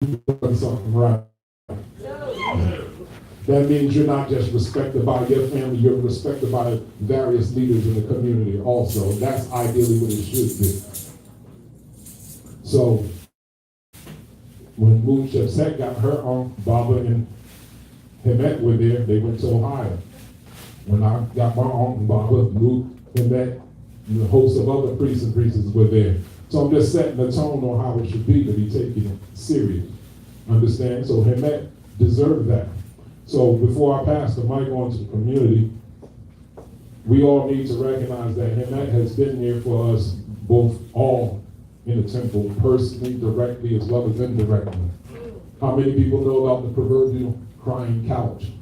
done something right. That means you're not just respected by your family, you're respected by various leaders in the community also. That's ideally what it should be. So, when Moon Chepset got her aunt, Baba and Hemet were there, they went to Ohio. When I got my aunt and Baba, Luke, Hemet, and a host of other priests and priestesses were there. So I'm just setting the tone on how it should be to be taken serious. Understand? So Hemet deserved that. So before I pass the mic on to the community, we all need to recognize that Hemet has been there for us, both all in the temple, personally, directly, as well as indirectly. How many people know about the proverbial crying couch?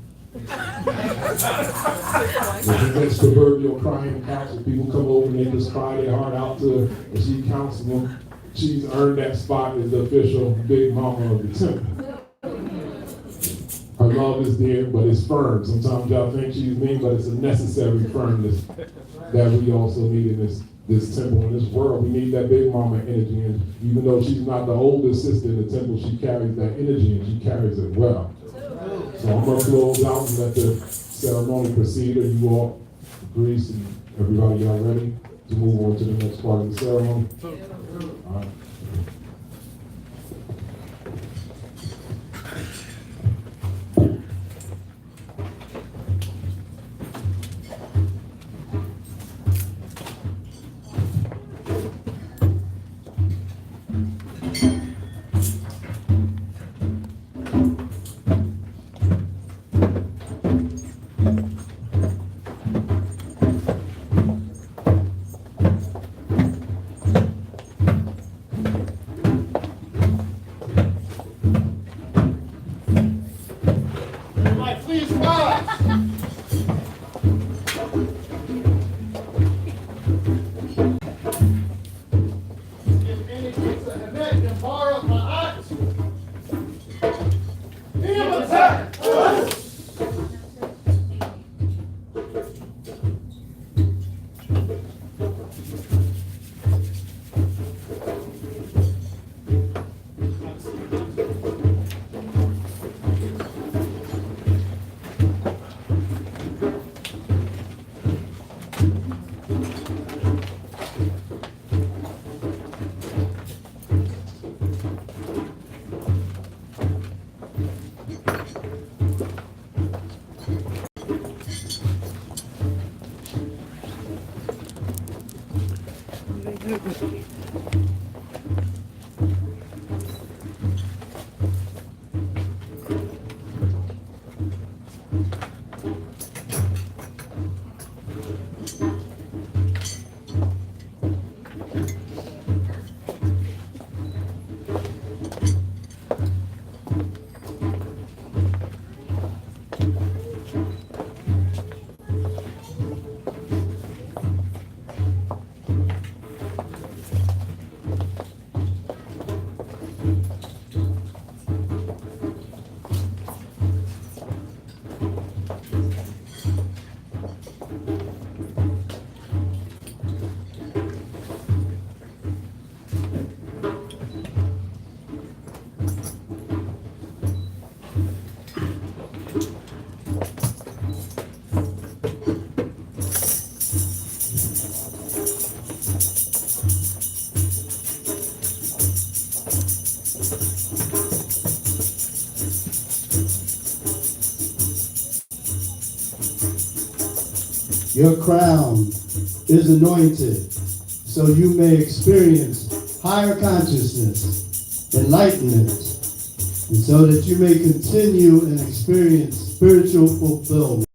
Hemet's proverbial crying couch, if people come over and they just cry their heart out to her, and she counsels them, she's earned that spot as the official big mama of the temple. Her love is there, but it's firm. Sometimes y'all think she's mean, but it's a necessary firmness that we also need in this temple, in this world. We need that big mama energy, and even though she's not the oldest sister in the temple, she carries that energy, and she carries it well. So I'm going to close out and let the ceremony proceed. Are you all, Greece and everybody, y'all ready to move on to the next part of the ceremony? All right. Your crown is anointed so you may experience higher consciousness, enlightenment, and so that you may continue and experience spiritual fulfillment.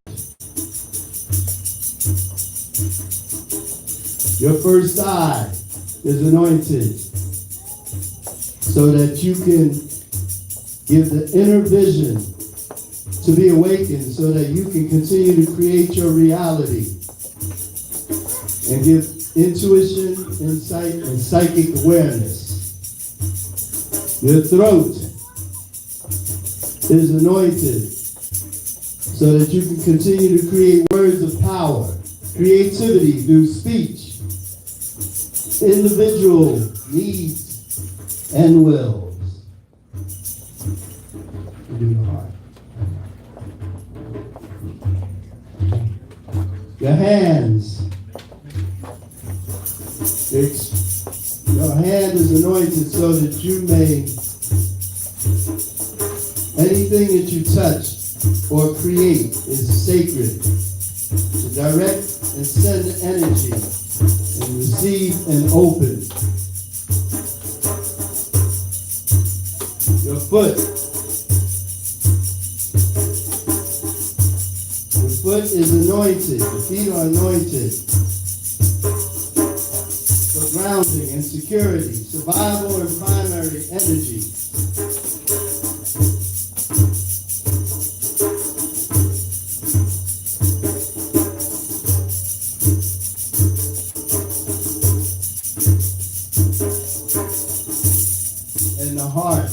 Your first eye is anointed so that you can give the inner vision to be awakened so that you can continue to create your reality and give intuition, insight, and psychic awareness. Your throat is anointed so that you can continue to create words of power, creativity through speech, individual needs and wills. You do the heart. Your hands. Your hand is anointed so that you may, anything that you touch or create is sacred. To direct and send energy and receive and open. Your foot. Your foot is anointed. The feet are anointed for grounding and security, survival and primary energy. Heart,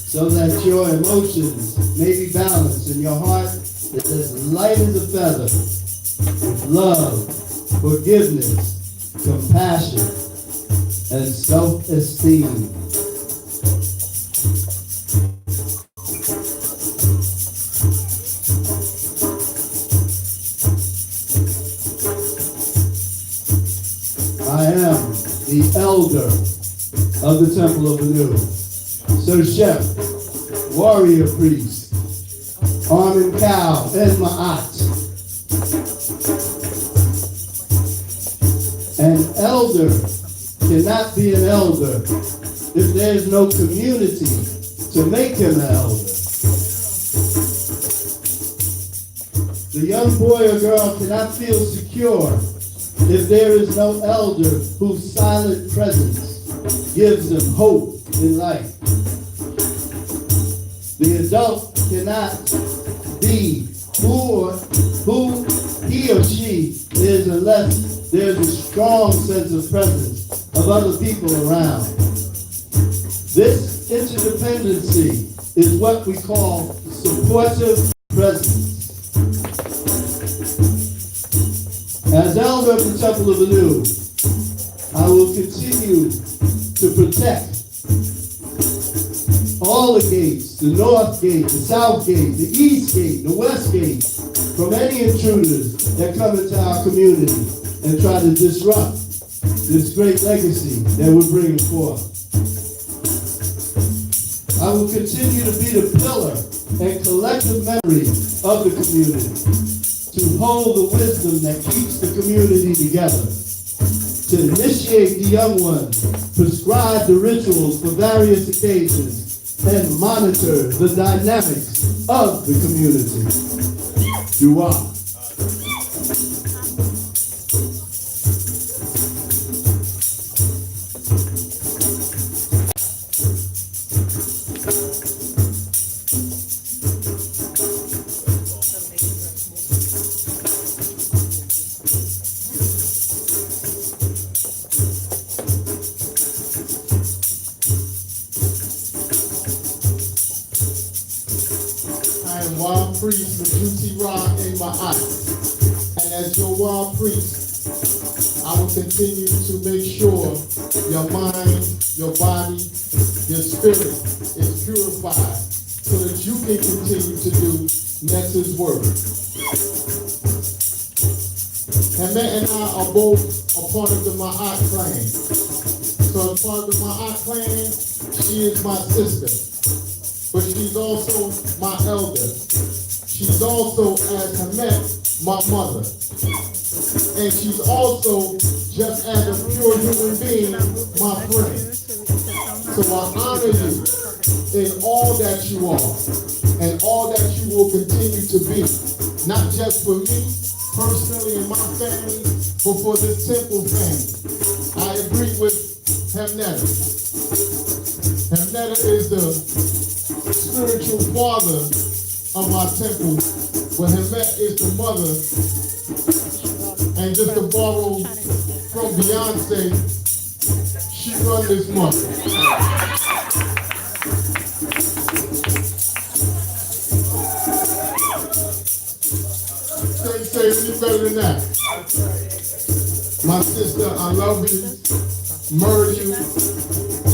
so that your emotions may be balanced and your heart is as light as a feather with love, forgiveness, compassion, and self-esteem. I am the elder of the Temple of Irw. So Chef, warrior priest, Armin Cow, and Ma'at. An elder cannot be an elder if there's no community to make him an elder. The young boy or girl cannot feel secure if there is no elder whose silent presence gives them hope in life. The adult cannot be who he or she is unless there's a strong sense of presence of other people around. This interdependency is what we call supportive presence. As elder of the Temple of Irw, I will continue to protect all the gates, the north gate, the south gate, the east gate, the west gate, from any intruders that come into our community and try to disrupt this great legacy that we're bringing forth. I will continue to be the pillar and collective memory of the community, to hold the wisdom that keeps the community together, to initiate the young ones, prescribe the rituals for various occasions, and monitor the dynamics of the community. Dua. Wild priest Majusi Ra in my eyes. And as your wild priest, I will continue to make sure your mind, your body, your spirit is purified so that you can continue to do Ness's work. Hemet and I are both a part of the Ma'at clan. So as part of the Ma'at clan, she is my sister. But she's also my elder. She's also, as Hemet, my mother. And she's also, just as a pure human being, my friend. So I honor you in all that you are and all that you will continue to be. Not just for me, personally and my family, but for this temple family. I agree with Hemnetta. Hemnetta is the spiritual father of our temple, but Hemet is the mother. And just to borrow from Beyonce, she run this month. Say any better than that. My sister, I love you, murder you,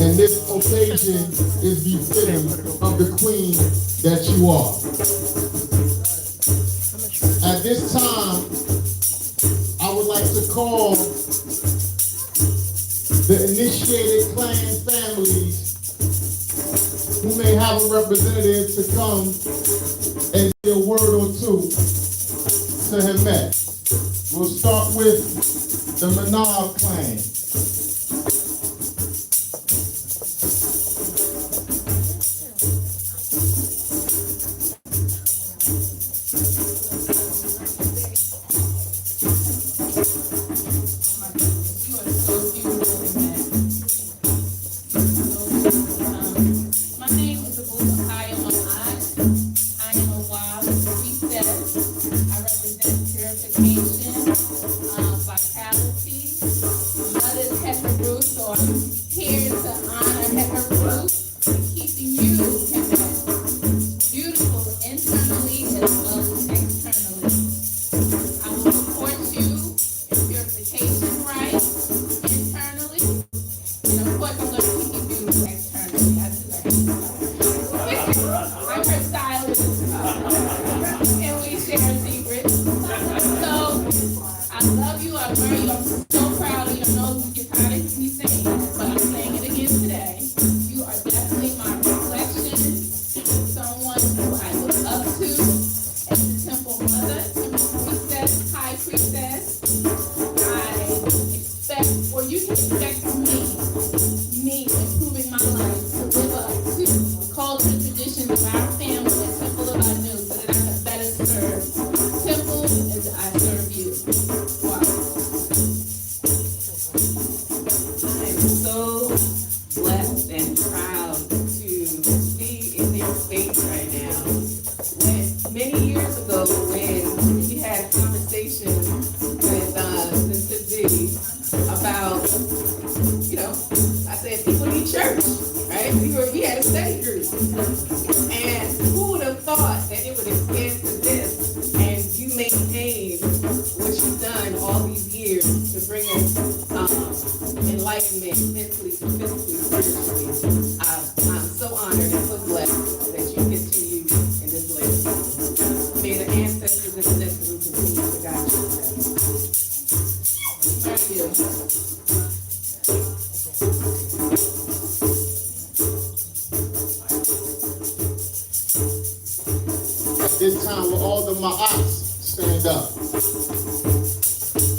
And this occasion is befitting of the queen that you are. At this time, I would like to call the initiated clan families who may have a representative to come and say a word or two to Hemet. We'll start with the Manal clan. This time, will all the Ma'ats stand up?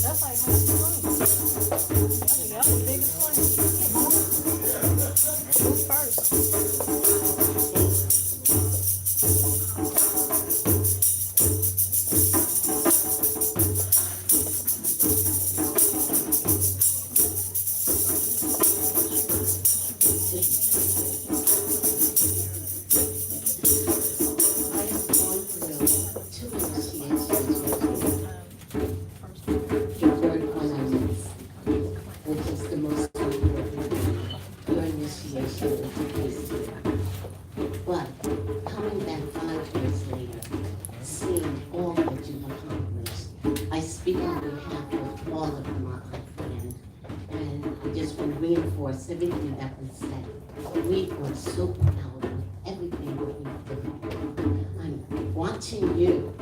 That's like the biggest one. Who's first? Everything that was said. We were so proud of everything that we did. I'm watching you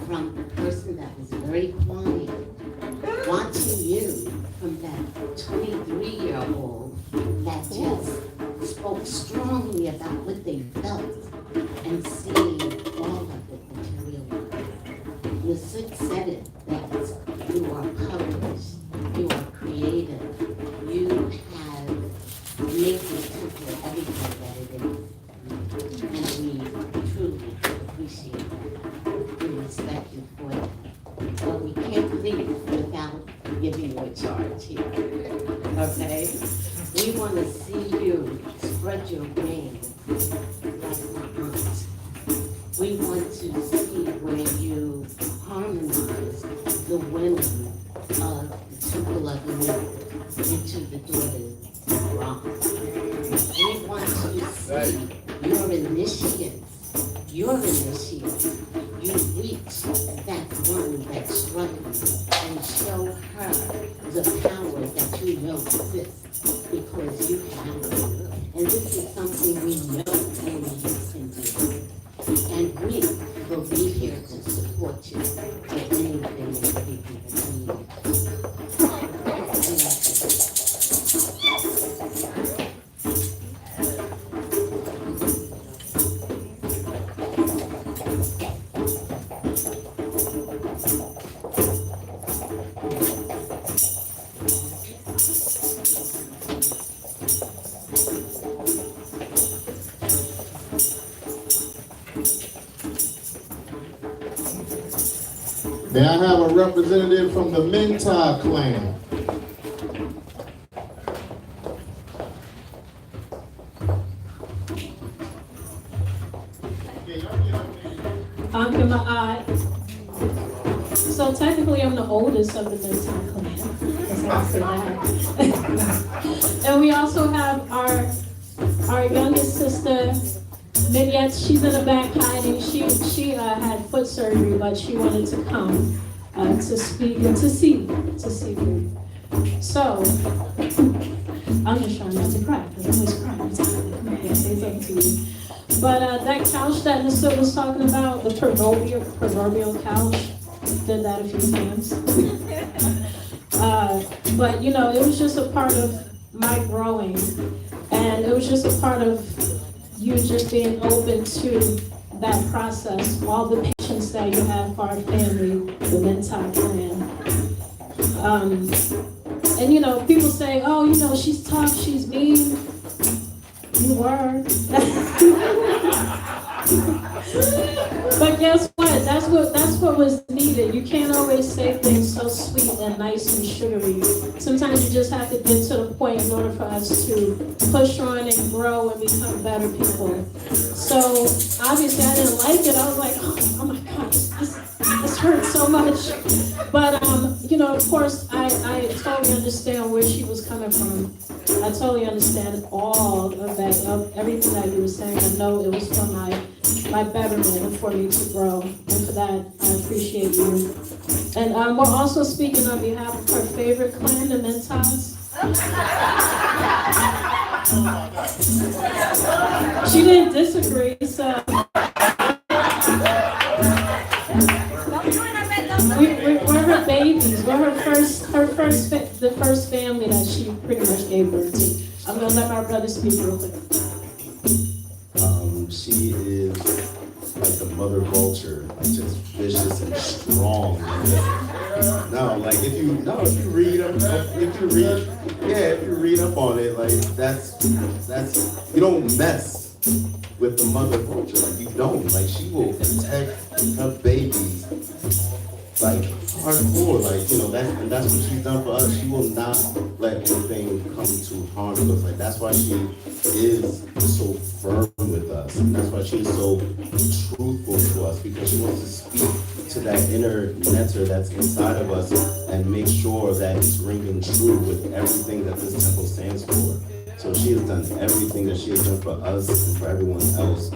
from the person that was very quiet, watching you from that 23-year-old that just spoke strongly about what they felt and seeing all of it materialize. You said it, that you are published, you are creative, you have made this temple everything that it is. And we truly appreciate that. We respect you for that. But we can't leave without giving you a charge here. Okay? We want to see you spread your wings like my aunt. We want to see where you harmonize the women of the Temple of the New into the daughters of Ra. We want to see your initiates your initiative, you reach that one that's struggling and show her the power that you know exists because you have it. And this is something we know only you can do. And we will be here to support you for anything and everything that you need. May I have a representative from the Mentor clan? Ankh in my eye. So technically, I'm the oldest of the Mentor clan. That's how I say that. And we also have our youngest sister, Minyet. She's in the back hiding. She had foot surgery, but she wanted to come to speak and to see me. So I'm just trying not to cry because I always cry. Okay, say something to you. But that couch that Mr. was talking about, the proverbial couch, did that a few times. But you know, it was just a part of my growing, and it was just a part of you just being open to that process, all the patience that you have for our family, the Mentor clan. And you know, people say, oh, you know, she's tough, she's mean. You were. But guess what? That's what was needed. You can't always say things so sweet and nice and sugary. Sometimes you just have to get to the point in order for us to push on and grow and become better people. So obviously I didn't like it. I was like, oh my gosh, this hurts so much. But you know, of course, I totally understand where she was coming from. I totally understand all of that, of everything that you were saying. I know it was for my betterment and for me to grow. And for that, I appreciate you. And we're also speaking on behalf of her favorite clan, the Mentors. She didn't disagree, so. We're her babies. We're the first family that she pretty much gave birth to. I'm gonna let my brother speak real quick. She is like the mother vulture, like just vicious and strong. No, like if you read up on it, like that's you don't mess with the mother vulture. Like you don't. Like she will protect her babies like hardcore, like you know that's what she's done for us. She will not let anything come to harm us. Like that's why she is so firm with us, and that's why she is so truthful to us, because she wants to speak to that inner mentor that's inside of us and make sure that it's ringing true with everything that this temple stands for. So she has done everything that she has done for us and for everyone else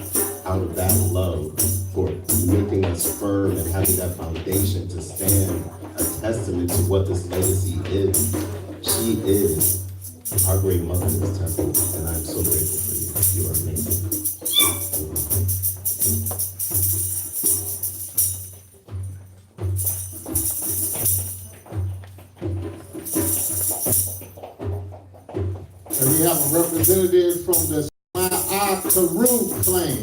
out of that love, for making us firm and having that foundation to stand a testament to what this legacy is. She is our great mother in this temple, and I'm so grateful for you. You are amazing. And we have a representative from the Irw clan.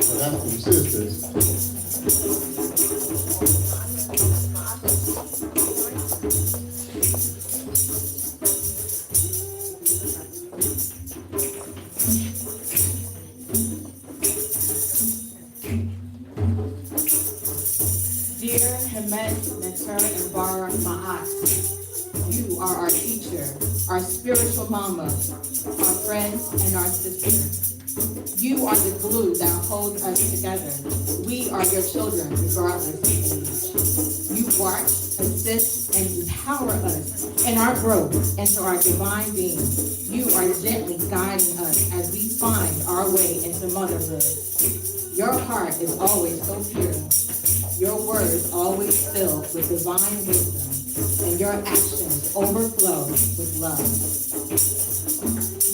So that's some sisters. Dear Hemet, Neter, and Bar Ma'at, you are our teacher, our spiritual mama, our friend, and our sister. You are the glue that holds us together. We are your children, regardless of age. You watch assist, and empower us in our growth into our divine being. You are gently guiding us as we find our way into motherhood. Your heart is always so pure. Your words always filled with divine wisdom, and your actions overflow with love.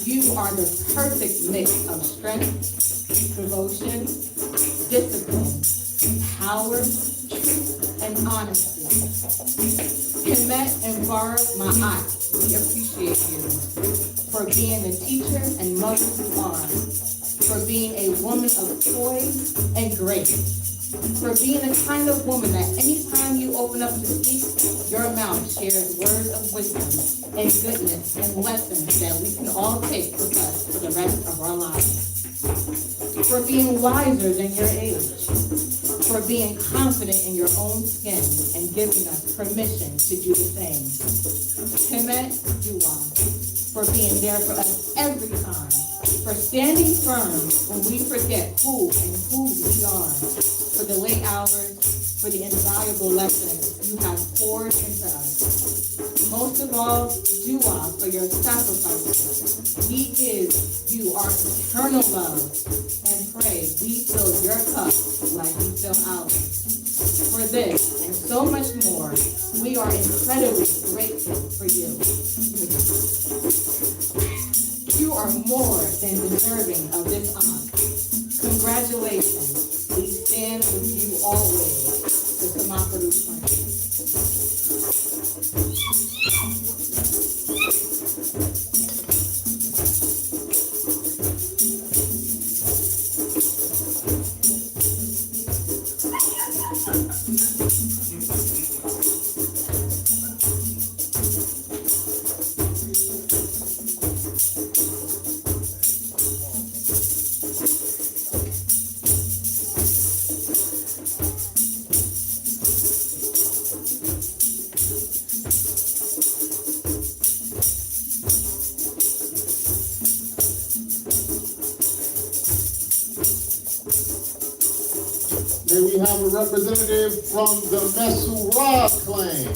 You are the perfect mix of strength, devotion, discipline, power, truth, and honesty. Hemet and Bar Ma'at, we appreciate you for being the teacher and mother you are, for being a woman of poise and grace, for being the kind of woman that anytime you open up to speak, your mouth shares words of wisdom and goodness and lessons that we can all take with us for the rest of our lives. For being wiser than your age, for being confident in your own skin and giving us permission to do the same. Hemet Dua, for being there for us every time, for standing firm when we forget who and whose we are, for the late hours, for the invaluable lessons you have poured into us. Most of all, Dua, for your sacrifices. We give you our eternal love and pray we fill your cup like we fill ours. For this and so much more, we are incredibly grateful for you. You are more than deserving of this honor. Congratulations. We stand with you always. The Samakaru Clan. May we have a representative from the Mesura clan.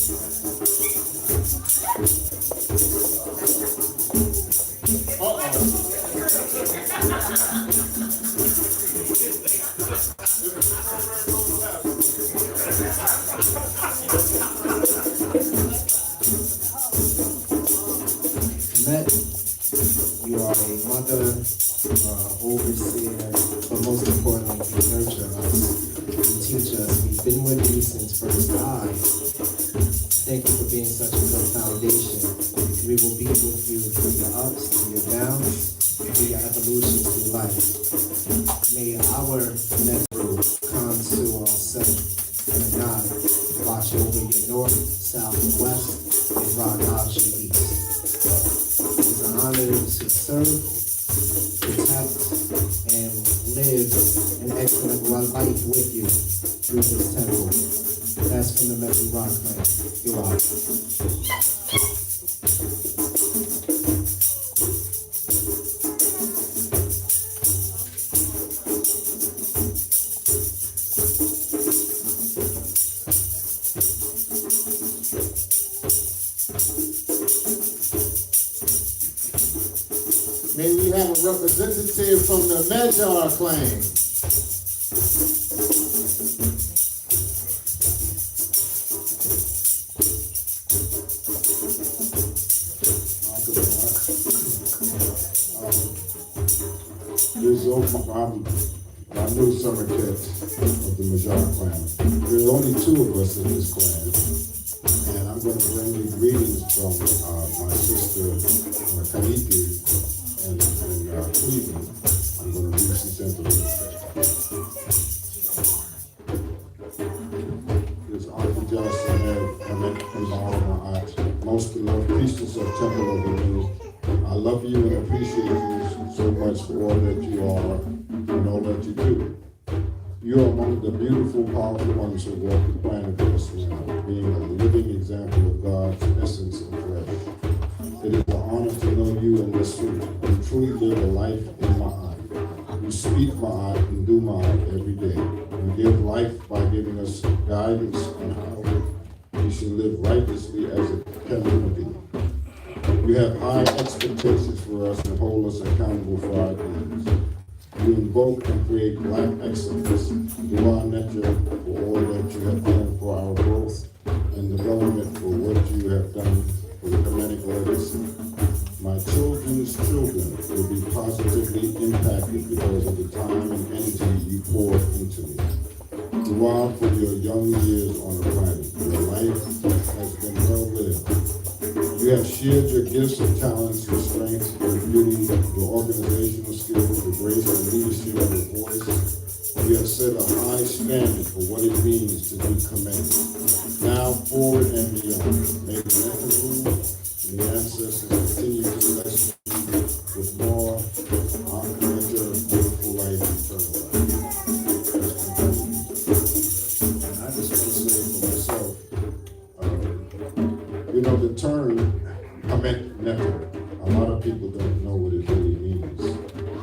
Met, you are a mother, overseer, but most importantly, you nurture us, you teach us. We've been with you since first eye. Thank you for being such a good foundation. We will be with you through your ups, through your downs, through your evolution through life. May our Metro Kansu Alset and God watch over your north, south, and west, and rock out your east. It's an honor to serve, protect, and live an excellent life with you through this temple. That's from the Metro Rock Clan. You are. May we have a representative from the Medjar clan. I knew some of the kids of the Medjar clan. There's only two of us in this clan. And I'm going to bring you greetings from my sister, Kaliki, and Cleveland. I'm going to read some sentiments. This Auntie Johnson most beloved priestess of Temple of the News. I love you and appreciate you so much for all that you are and all that you do. You are among the beautiful, powerful ones who walk the planet Earth now, being a living example of God's essence and flesh. It is an honor to know you and this truth. You truly live a life in Ma'at. You speak Ma'at and do Ma'at every day. You give life by giving us guidance on how we should live righteously as a community. You have high expectations for us and hold us accountable for our deeds. You invoke and create black excellence. You are nature for all that you have done for our growth and development, for what you have done for the Kemetic legacy. My children's children will be positively impacted because of the time and energy you poured into me. Throughout for your young years on the planet, your life has been well lived. You have shared your gifts and talents, your strengths, your beauty, your organizational skills, your grace and leadership, your voice. You have set a high standard for what it means to be Kemetic. Now forward and beyond. May the Netanyahu and the ancestors continue to bless you with more unconventional, beautiful life and eternal life. And I just want to say for myself, the term Kemet Neter, a lot of people don't know what it really means.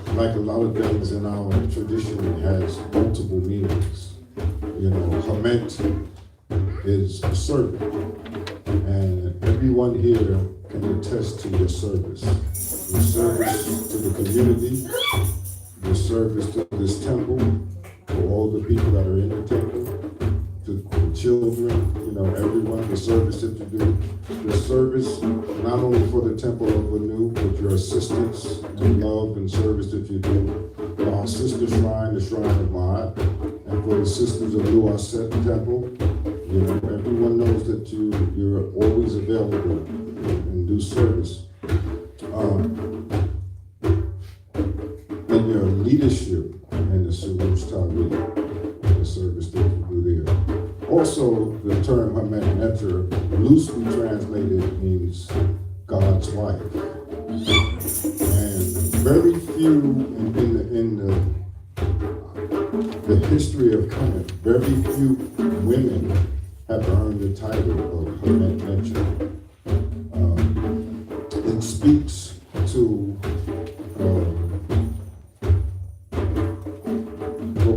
Like a lot of things in our tradition, it has multiple meanings. Kemet is a servant, and everyone here can attest to your service. Your service to the community, your service to this temple, for all the people that are in the temple, to the children, everyone, the service that you do. The service, not only for the temple of Anu, but your assistance and love and service that you do. For our sister shrine, the Shrine of Ma'at, and for the sisters of Lu Aset Temple, everyone knows that you're always available and do service. And your leadership in the Suruj Tawid, the service that you do there. Also, the term Kemet Neter, loosely translated, means God's wife. And very few in the history of Kemet, very few women have earned the title of Kemet Neter. It speaks to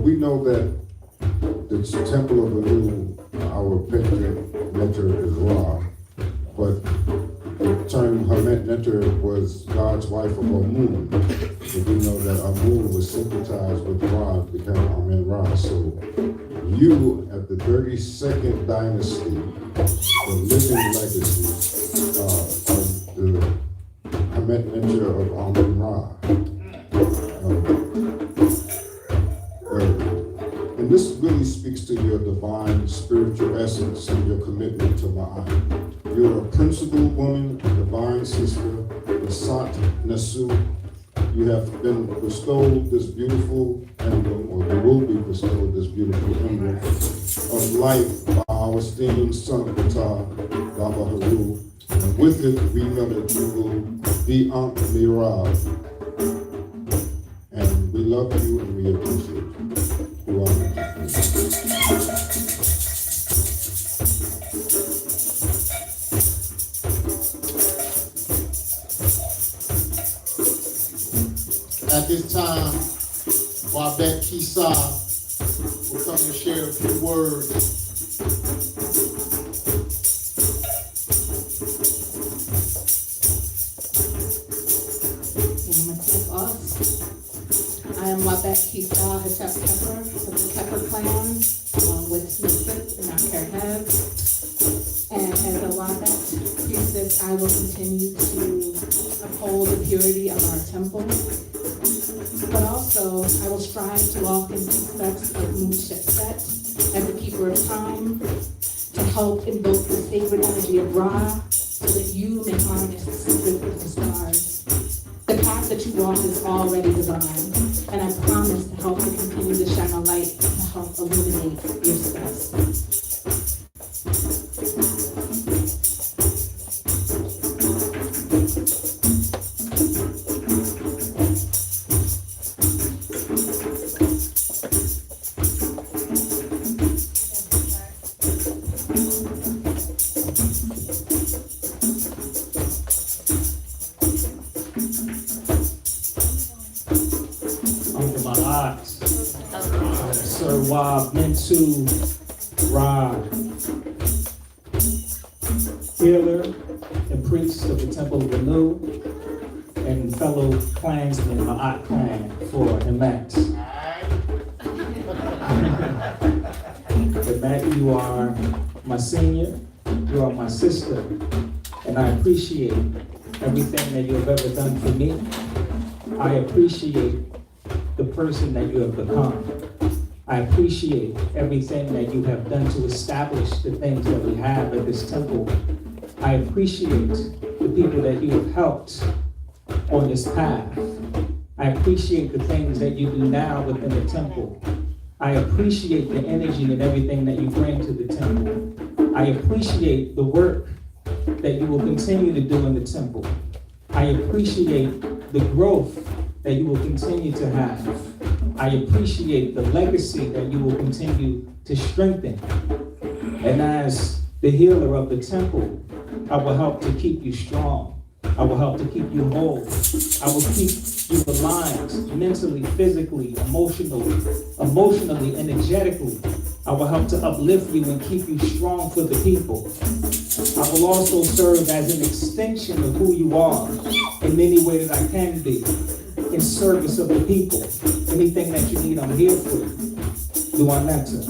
we know that the temple of Anu, our patron Neter is Ra, but the term Kemet Neter was God's wife of Amun. So we know that Amun was syncretized with Ra to become Amen Ra. So you, at the 32nd dynasty, the living legacy of the Kemet Neter of Amen Ra. And this really speaks to your divine spiritual essence and your commitment to Ma'at. You're a principled woman, a divine sister, Nasat Nasu. You have been bestowed this beautiful emblem, or you will be bestowed this beautiful emblem of life by our esteemed son of Ptah, Baba Haru. And with it, we know that you will be Ankh Mirab. And we love you and we appreciate you. You are. At this time, Wabet Kisa will come to share a few words. I am Wabet Kisa Hatep Kepper of the Kepper clan, along with Smith and our Kerhev. And as a Wabet priestess, I will continue to uphold the purity of our temple. But also, I will strive to walk in the steps of Mushepset as a keeper of time, to help invoke the sacred energy of Ra, so that you may harness the secret of the stars. The path that you walk is already divine, and I promise to help you continue to shine a light to help illuminate your steps. Sir Wab Mentu Ra and priest of the Temple of Anu, and fellow clansman, Ma'at clan for Hemet. Hemet, you are my senior, you are my sister, and I appreciate everything that you have ever done for me. I appreciate the person that you have become. I appreciate everything that you have done to establish the things that we have at this temple. I appreciate the people that you have helped on this path. I appreciate the things that you do now within the temple. I appreciate the energy and everything that you bring to the temple. I appreciate the work that you will continue to do in the temple. I appreciate the growth that you will continue to have. I appreciate the legacy that you will continue to strengthen. And as the healer of the temple, I will help to keep you strong. I will help to keep you whole. I will keep you aligned mentally, physically, emotionally, energetically. I will help to uplift you and keep you strong for the people. I will also serve as an extension of who you are in any way that I can be, in service of the people. Anything that you need, I'm here for you. Do I matter?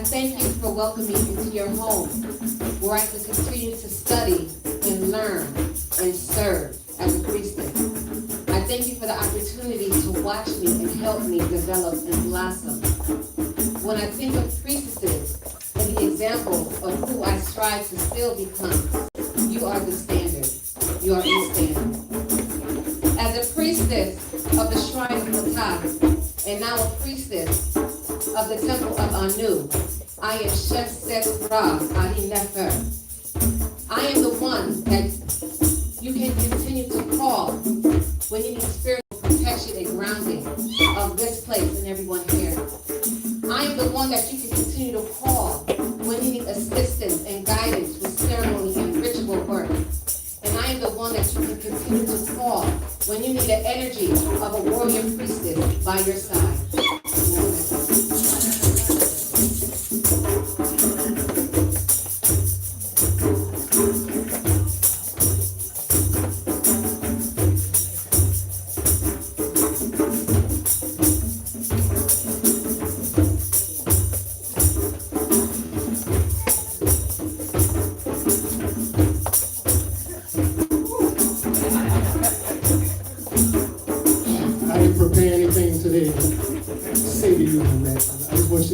Thank you for welcoming me into your home, where I could continue to study and learn and serve as a priestess. I thank you for the opportunity to watch me and help me develop and blossom. When I think of priestesses and the example of who I strive to still become, you are the standard. You are the standard. As a priestess of the shrine of Ptah, and now a priestess of the temple of Anu, I am Chef Set Ra Adi Nefer. I am the one that you can continue to call when you need spiritual protection and grounding of this place and everyone here. I am the one that you can continue to call when you need assistance and guidance with ceremony and ritual work. And I am the one that you can continue to call when you need the energy of a warrior priestess by your side.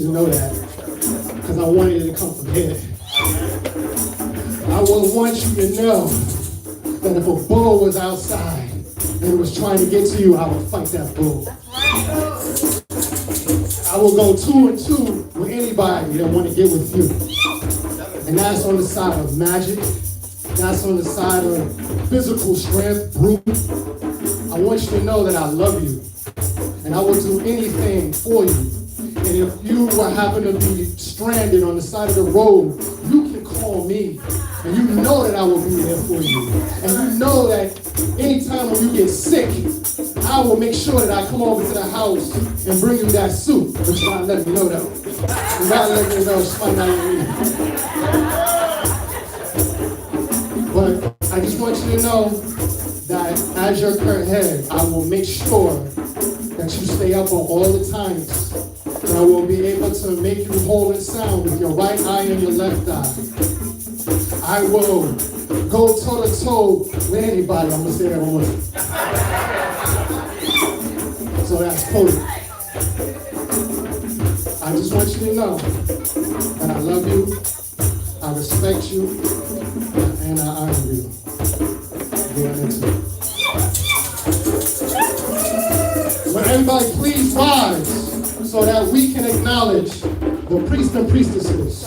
Know that, because I wanted it to come from here. I would want you to know that if a bull was outside and was trying to get to you, I would fight that bull. I will go 2 and 2 with anybody that want to get with you. And that's on the side of magic. That's on the side of physical strength, brute. I want you to know that I love you. And I will do anything for you. And if you happen to be stranded on the side of the road, you can call me. And you know that I will be there for you. And you know that anytime when you get sick, I will make sure that I come over to the house and bring you that soup. But you gotta let me know though. You gotta let me know she might not even eat. But I just want you to know that as your current head, I will make sure that you stay up on all the times. And I will be able to make you whole and sound with your right eye and your left eye. I will go toe to toe with anybody. I'm gonna say that one more time. So that's coded. I just want you to know that I love you, I respect you, and I honor you. Will everybody please rise so that we can acknowledge the priests and priestesses.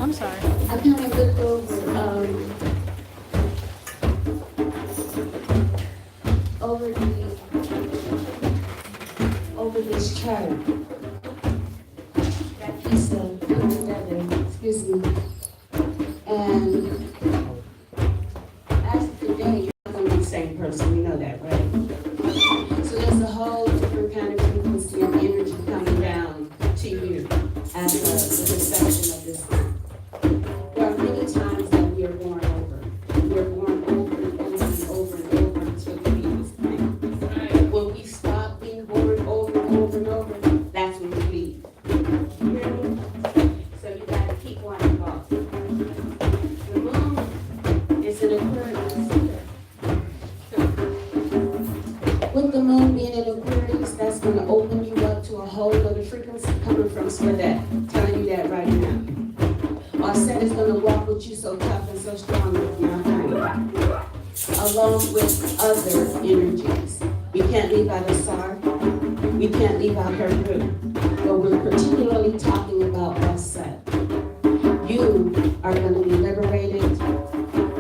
I'm sorry. I kind of looked over this chart. That piece of together, excuse me. And as of today, you're not gonna be the same person, we know that, right? So there's a whole different kind of frequency of energy coming down to you as the reception of this thing. There are many times that we are born over. We are born over and over and over and over until we leave this planet. When we stop being born over and over and over, that's when we leave. You hear me? So you gotta keep on involved. The moon is an Aquarius. With the moon being an Aquarius, that's gonna open you up to a whole other frequency coming from Swedat, telling you that right now. Offset is gonna walk with you so tough and so strong with your honey, along with other energies. We can't leave out Asar, we can't leave out her group, but we're particularly talking about Offset. You are gonna be liberated,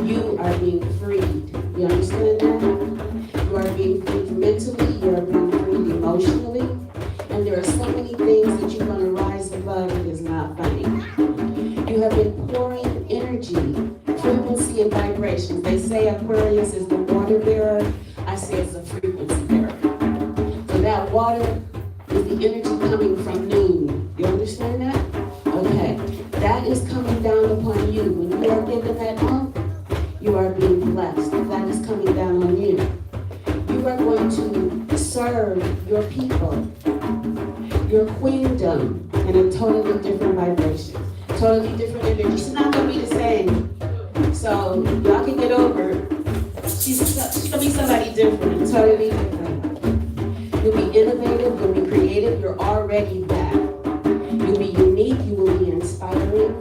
you are being freed. You understand that? You are being freed mentally, you are being freed emotionally, and there are so many things that you're gonna rise above. It is not funny. You have been pouring energy, frequency, and vibrations. They say Aquarius is the water bearer. I say it's a frequency bearer. So that water is the energy coming from noon. You understand that? Okay. That is coming down upon you. When you are given that hump, you are being blessed. That is coming down on you. You are going to serve your people, your queendom, in a totally different vibration. Totally different energy. She's not gonna be the same. So y'all can get over it. She's gonna be somebody different, totally different. You'll be innovative, you'll be creative, you're already that. You'll be unique, you will be inspiring,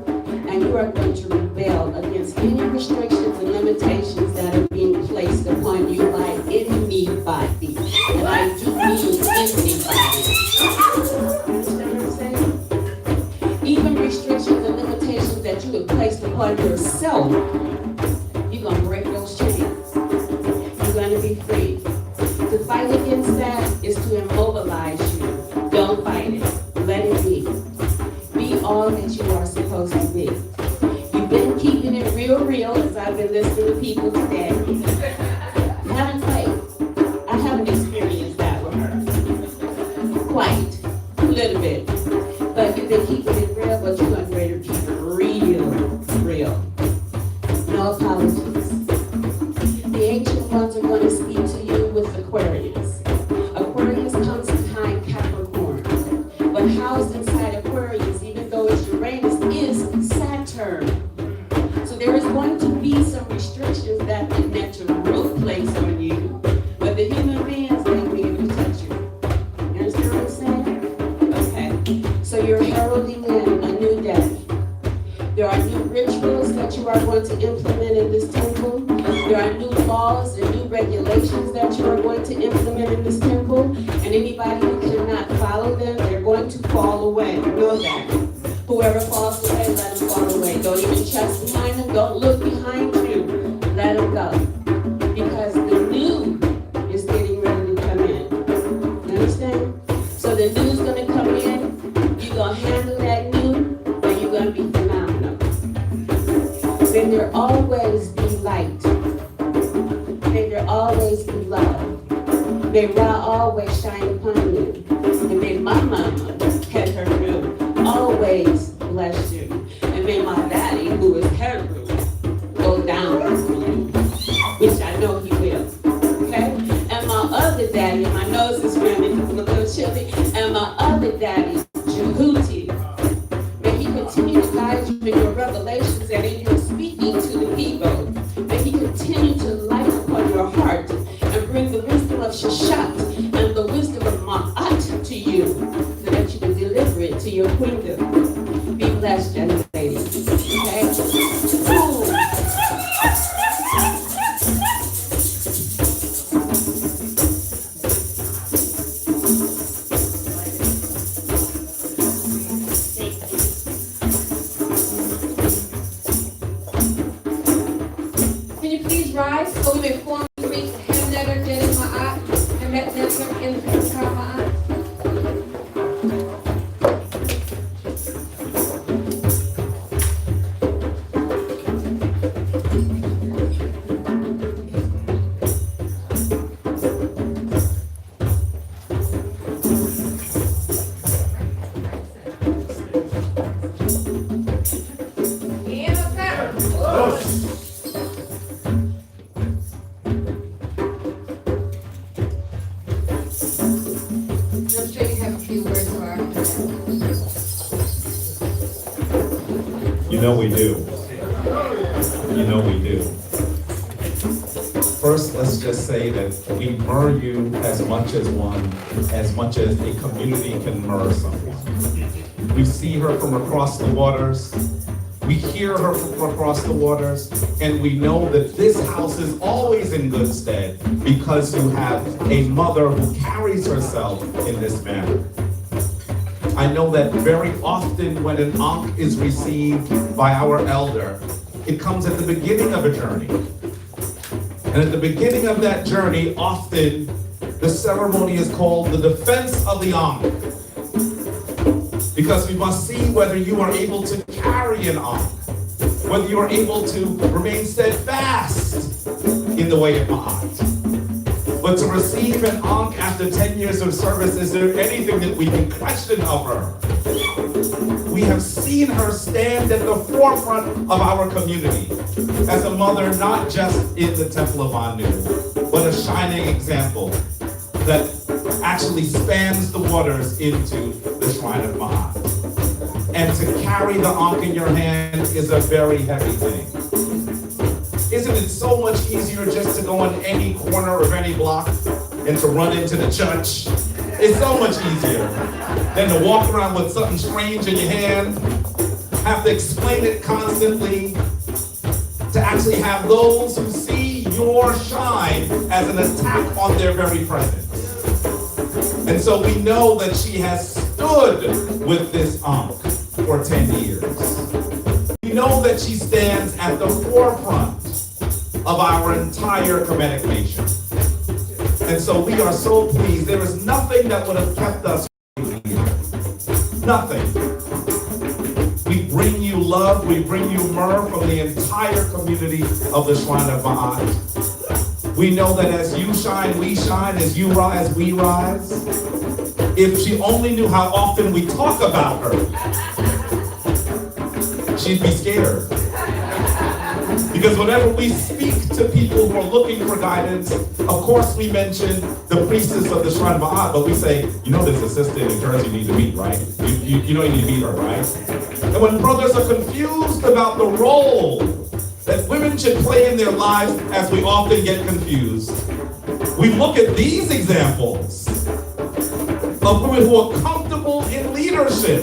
and you are going to rebel against any restrictions and limitations that are being placed upon you by anybody. And I do mean anybody. Understand what I'm saying? Even restrictions and limitations that you have placed upon yourself, you're going to break those chains. You're going to be free. To fight against that is to immobilize you. Don't fight it. Let it be. Be all that you are supposed to be. You've been keeping it real as I've been listening to people today. You haven't played. I haven't experienced that with her. Quite. A little bit. But you've been keeping it real, but you're going to keep it real. No apologies. The ancient ones are going to speak to you with Aquarius. Aquarius comes behind Capricorn. But housed inside Aquarius, even though it's Uranus, is Saturn. So there is going to be some restrictions that the natural place on you. But the human beings ain't be able to touch you. You understand what I'm saying? Okay. So you're heralding in a new day. There are new rituals that you are going to implement in this temple. There are new laws and new regulations that you are going to implement in this temple. And anybody who cannot follow them, they're going to fall away. Know that. Whoever falls away, let them fall away. Don't even chest behind them. Don't look behind you. Let them go. Because the new is getting ready to come in. You understand? So the new is going to come in. You're going to handle that new, and you're going to be phenomenal. Then there always be light. May there always be light. May Ra always shine upon you. And may my mama, head her room, always bless you. And may my daddy, who is head room, go down for you, which I know he will. Okay? And my other daddy, my nose is running a little chilly, and my other daddy, Jehuti, may he continue to guide you in your revelations and in your speaking to the people. May he continue to light upon your heart and bring the wisdom of Shashat and the wisdom of Ma'at to you, so that you can deliver it to your kingdom. Be blessed, young lady. Okay? Boom. Can you please rise so we may form the greet Hamnetter Jedi Ma'at and Met Netzer in the Kar Ma'at? I'm sure you have a few words for our You know we do. You know we do. First, let's just say that we myrrh you as much as a community can myrrh someone. We see her from across the waters. We hear her from across the waters, and we know that this house is always in good stead because you have a mother who carries herself in this manner. I know that very often when an ankh is received by our elder, it comes at the beginning of a journey. And at the beginning of that journey, often the ceremony is called the defense of the ankh. Because we must see whether you are able to carry an ankh, whether you are able to remain steadfast in the way of Ma'at. But to receive an ankh after 10 years of service, is there anything that we can question of her? We have seen her stand at the forefront of our community as a mother, not just in the Temple of Anu, but a shining example that actually spans the waters into the Shrine of Ma'at. And to carry the ankh in your hand is a very heavy thing. Isn't it so much easier just to go on any corner of any block and to run into the church? It's so much easier than to walk around with something strange in your hand, have to explain it constantly, to actually have those who see your shine as an attack on their very presence. And so we know that she has stood with this ankh for 10 years. We know that she stands at the forefront of our entire Kemetic nation. And so we are so pleased. There is nothing that would have kept us here. Nothing. We bring you love, we bring you myrrh from the entire community of the Shrine of Ma'at. We know that as you shine, we shine. As you rise, we rise. If she only knew how often we talk about her, she'd be scared. Because whenever we speak to people who are looking for guidance, of course we mention the priestess of the Shrine of Ma'at, but we say, you know there's a sister in Jersey you need to meet, right? You know you need to meet her, right? And when brothers are confused about the role that women should play in their lives, as we often get confused, we look at these examples of women who are comfortable in leadership,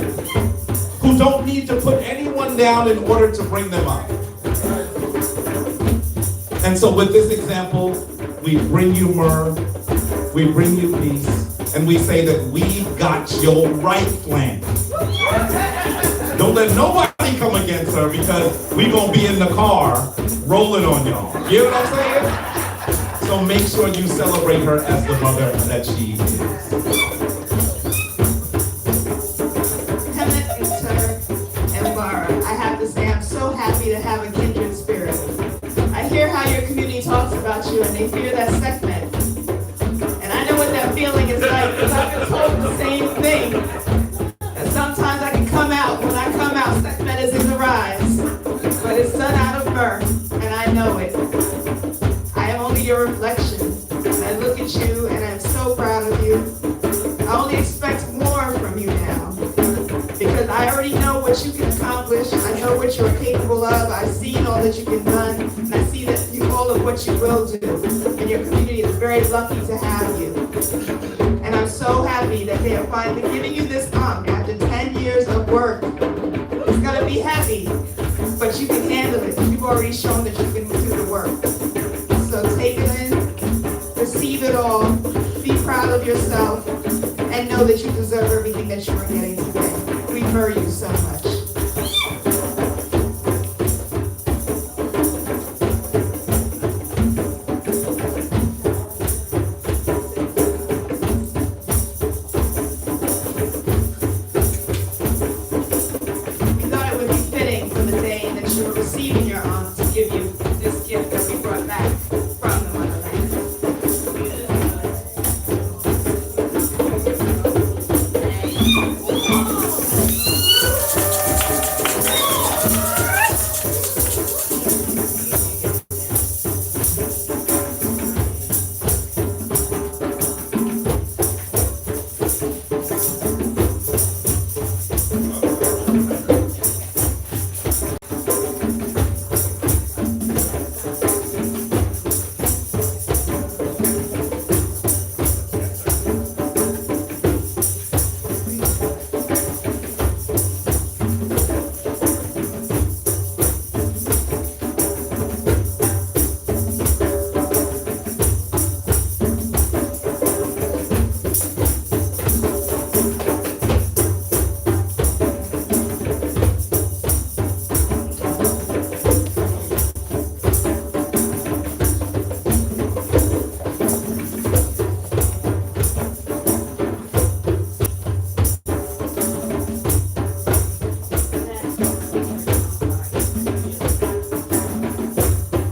who don't need to put anyone down in order to bring them up. And so with this example, we bring you myrrh, we bring you peace, and we say that we've got your right flank. Don't let nobody come against her, because we're going to be in the car rolling on y'all. You know what I'm saying? So make sure you celebrate her as the mother that she is. Kemet, Inter, and Bara, I have to say I'm so happy to have a kindred spirit. I hear how your community talks about you and they fear that segment. And I know you, and I'm so proud of you. I only expect more from you now, because I already know what you can accomplish. I know what you're capable of. I've seen all that you can done, and I see that all of what you will do. And your community is very lucky to have you. And I'm so happy that they are finally giving you this Ankh after 10 years of work. It's gonna be heavy, but you can handle it. You've already shown that you can do the work. So take it in, receive it all, be proud of yourself, and know that you deserve everything that you are getting today. We prefer you so much. We thought it would be fitting for the day that you were receiving your Ankh to give you this gift that we brought back from the motherland.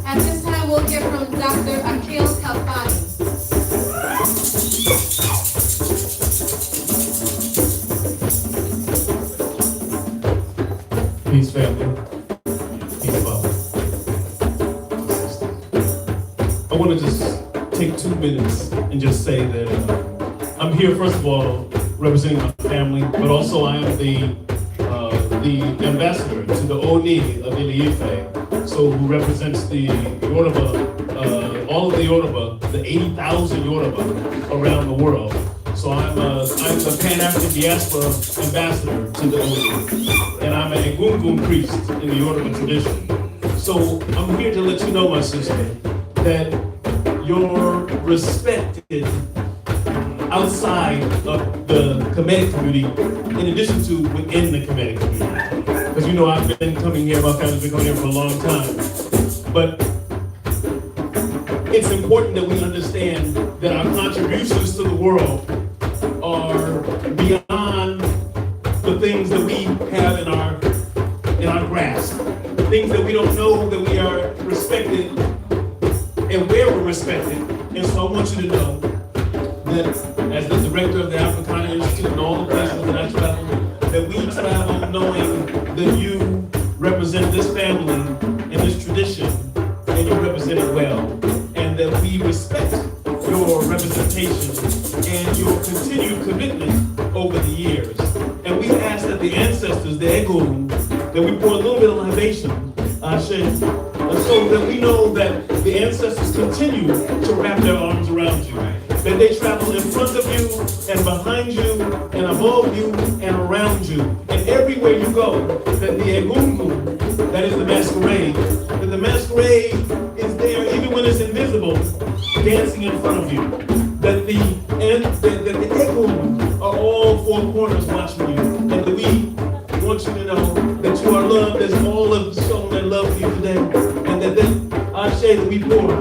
At this time, we'll hear from Dr. Irw Continued. Peace, family. Peace, Father. I want to just take 2 minutes and just say that I'm here, first of all, representing my family, but also I am the ambassador to the Oni of Irw, so who represents the Yoruba, all of the Yoruba, the 80,000 Yoruba around the world. So I'm the Pan-African Diaspora Ambassador to the Oni, and I'm a Gungun priest in the Yoruba tradition. So I'm here to let you know, my sister, that you're respected outside of the Kemetic community, in addition to within the Kemetic community. Because you know I've been coming here, my family's been coming here for a long time. But it's important that we understand that our contributions to the world are beyond the things that we have in our grasp. Things that we don't know that we are respected and where we're respected. And so I want you to know that as the director of the African Continent Institute and all the places that I travel, that we travel knowing that you represent this family and this tradition, and you represent it well, and that we respect your representation and your continued commitment over the years. And we ask that the ancestors, the Egun, that we pour a little bit of libation, and so that we know that the ancestors continue to wrap their arms around you, that they travel in front of you and behind you and above you and around you. And everywhere you go, that the Egungun, that is the masquerade, that the masquerade is there even when it's invisible, dancing in front of you. That the Egungun are all four corners watching you. And that we want you to know that you are loved as all of the shown that love you today. And that Ashe that we pour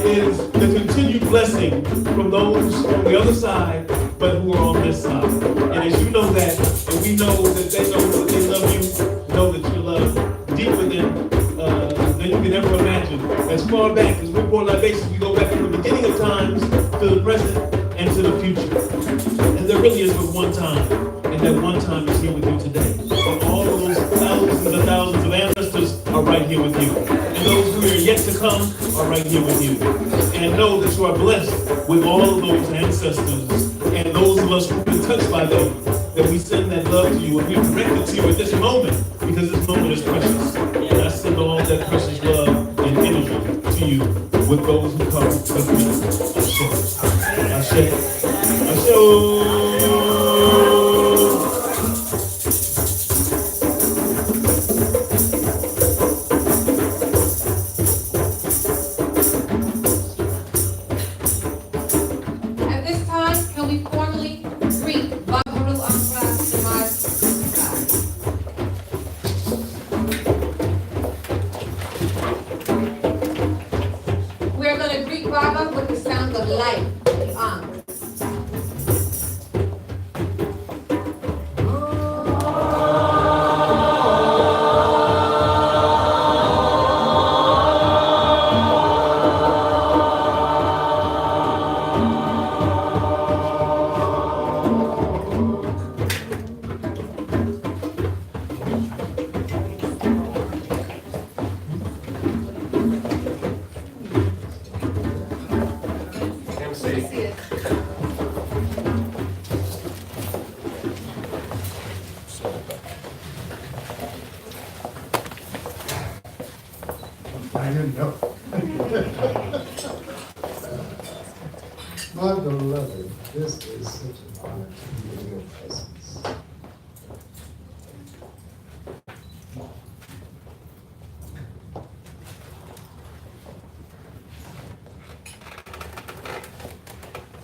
is the continued blessing from those on the other side, but who are on this side. And as you know that, and we know that they know that they love you, know that you love deeper than you can ever imagine. As far back as we pour libations, we go back from the beginning of times to the present and to the future. And there really is but one time, and that one time is here with you today. And all of those thousands and thousands of ancestors are right here with you. And and those who are yet to come are right here with you. And know that you are blessed with all of those ancestors and those of us who've been touched by them, that we send that love to you and we direct it to you at this moment, because this moment is precious. And I send all that precious love and energy to you with those who come with me. Ashe. Ashe. Ashe. At this time, can we formally greet Irw Ankh Continued? We're going to greet Baba with the sound of life, the Ankh. I didn't know. My beloved, this is such an honor to be in your presence.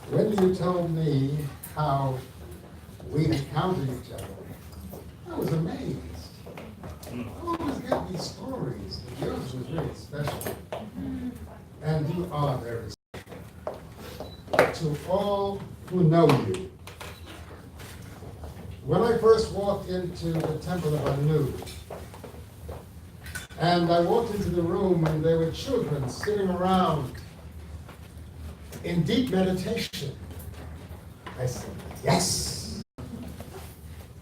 When you told me how we encountered each other, I was amazed. I always get these stories, but yours was really special. And you are very special. To all who know you, when I first walked into the temple of Anu, and I walked into the room and there were children sitting around in deep meditation, I said, yes.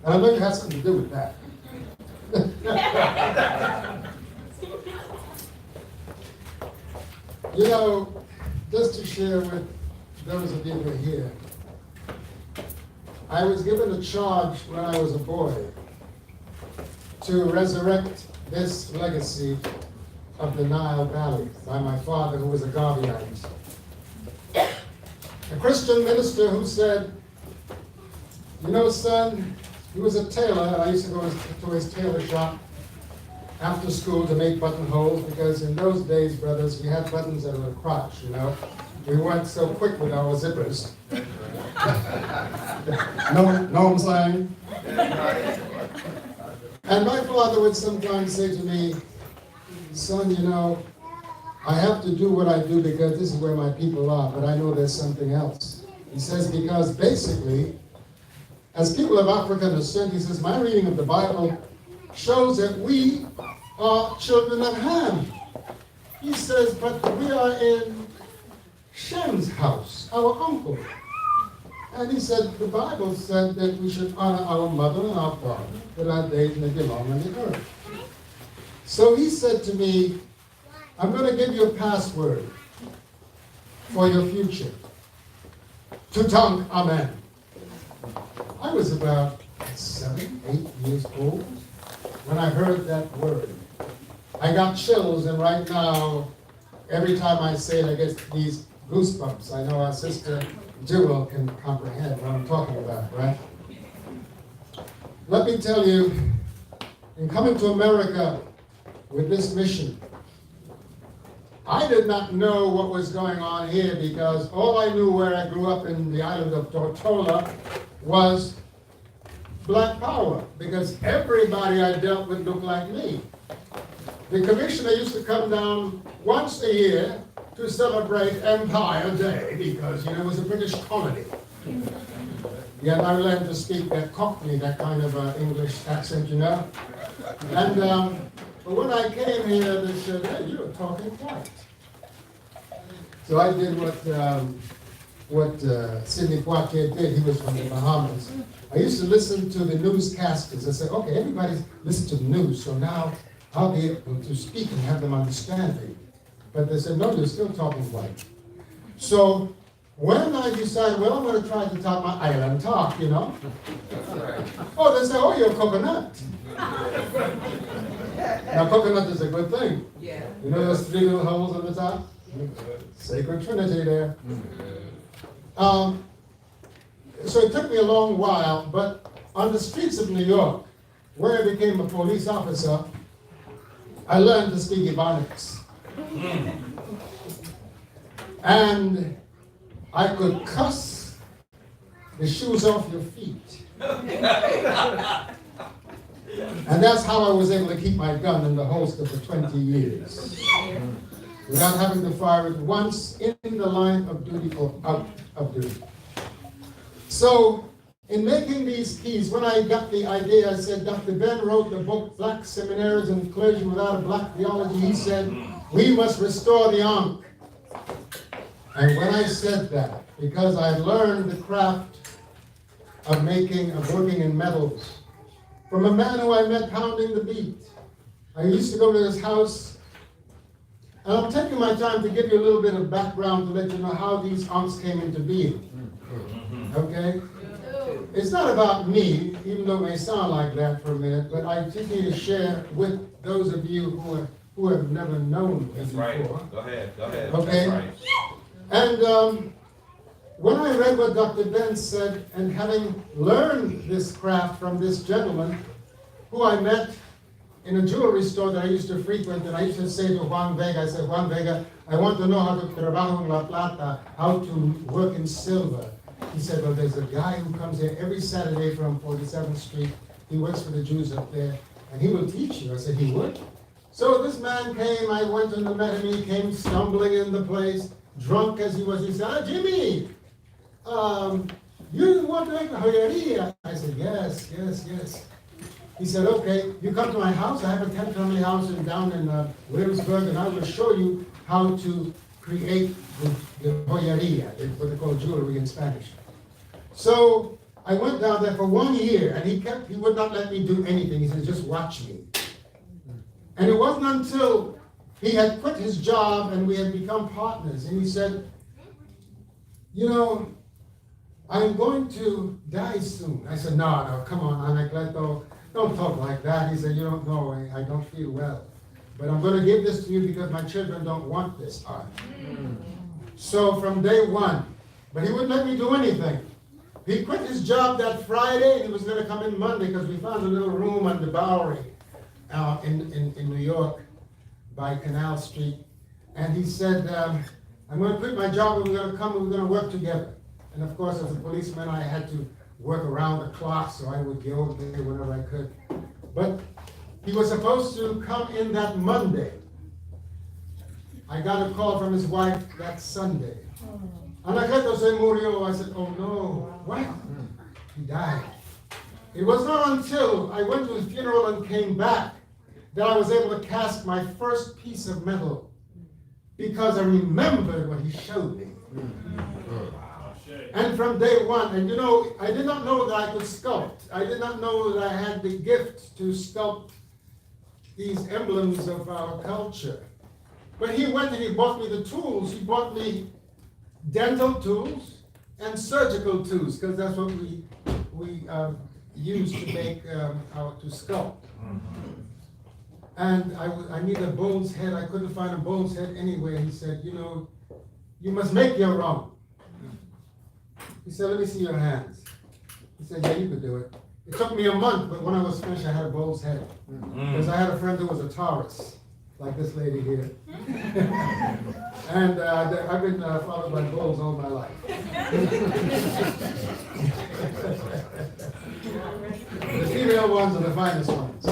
And I know it has something to do with that. You know, just to share with those of you who are here, I was given a charge when I was a boy to resurrect this legacy of the Nile Valley by my father, who was a Garveyite. A Christian minister who said, you know, son, he was a tailor, and I used to go to his tailor shop after school to make buttonholes, because in those days, brothers, we had buttons at the crotch, you know. We weren't so quick with our zippers. Know what I'm saying? And my father would sometimes say to me, son, you know, I have to do what I do because this is where my people are, but I know there's something else. He says, because basically, as people of African descent, he says, my reading of the Bible shows that we are children of Ham. He says, but we are in Shem's house, our uncle. And he said, the Bible said that we should honor our mother and our father, that our days may be long on the earth. So he said to me, I'm going to give you a password for your future. Tutank Amen. I was about 7, 8 years old when I heard that word. I got chills, and right now, every time I say it, I get these goosebumps. I know our sister Jewel can comprehend what I'm talking about, right? Let me tell you, in coming to America with this mission, I did not know what was going on here, because all I knew where I grew up in the island of Tortola was black power, because everybody I dealt with looked like me. The commissioner used to come down once a year to celebrate Empire Day, because, you know, it was a British colony. Yet I learned to speak that Cockney, that kind of English accent, you know. And but when I came here, they said, hey, you're talking white. So I did what Sidney Poitier did. He was from the Bahamas. I used to listen to the newscasters. I said, okay, everybody listen to the news. So now I'll be able to speak and have them understanding. But they said, no, you're still talking white. So when I decided, well, I'm going to try to talk my island talk, you know. Oh, they say, oh, you're a coconut. Now, coconut is a good thing. Yeah. You know those three little holes on the top? Sacred Trinity there. So it took me a long while, but on the streets of New York, where I became a police officer, I learned to speak Ebonics. And I could cuss the shoes off your feet. And that's how I was able to keep my gun in the holster for 20 years. Without having to fire it once in the line of duty or out of duty. So, in making these keys, when I got the idea, I said, Dr. Ben wrote the book, Black Seminaries and Clergy Without a Black Theology. He said, we must restore the Ankh. And when I said that, because I learned the craft of working in metals, from a man who I met pounding the beat. I used to go to his house, and I'm taking my time to give you a little bit of background to let you know how these ankhs came into being. Okay? It's not about me, even though it may sound like that for a minute, but I just need to share with those of you who have never known me before. Right. Go ahead. Okay? That's right. And when I read what Dr. Ben said, and having learned this craft from this gentleman, who I met in a jewelry store that I used to frequent, and I used to say to Juan Vega, I said, Juan Vega, I want to know how to trabajo en la plata, how to work in silver. He said, well, there's a guy who comes here every Saturday from 47th Street. He works for the Jews up there, and he will teach you. I said, he would? So this man came, I went and met him, he came stumbling in the place, drunk as he was. He said, Jimmy, you want to make a joyeria? I said, yes. He said, okay, you come to my house. I have a 10-family house down in Williamsburg, and I will show you how to create the joyeria, what they call jewelry in Spanish. So I went down there for 1 year, and he would not let me do anything. He said, just watch me. And it wasn't until he had quit his job and we had become partners, and he said, you know, I'm going to die soon. I said, no, come on, Anacleto, don't talk like that. He said, you don't know, I don't feel well. But I'm going to give this to you because my children don't want this art. So from day one, but he wouldn't let me do anything. He quit his job that Friday, and he was going to come in Monday because we found a little room on the Bowery in New York by Canal Street. And he said, I'm going to quit my job, and we're going to come and we're going to work together. And of course, as a policeman, I had to work around the clock, so I would go there whenever I could. But he was supposed to come in that Monday. I got a call from his wife that Sunday. Anacleto se murió. I said, oh no, what? He died. It was not until I went to his funeral and came back that I was able to cast my first piece of metal, because I remembered what he showed me. And from day one, and you know, I did not know that I could sculpt. I did not know that I had the gift to sculpt these emblems of our culture. But he went and he bought me the tools. He bought me dental tools and surgical tools, because that's what we use to make to sculpt. And I need a bull's head. I couldn't find a bull's head anywhere. He said, you know, you must make your own. He said, let me see your hands. He said, yeah, you could do it. It took me a month, but when I was finished, I had a bull's head. Because I had a friend who was a Taurus, like this lady here. And I've been followed by bulls all my life. The female ones are the finest ones.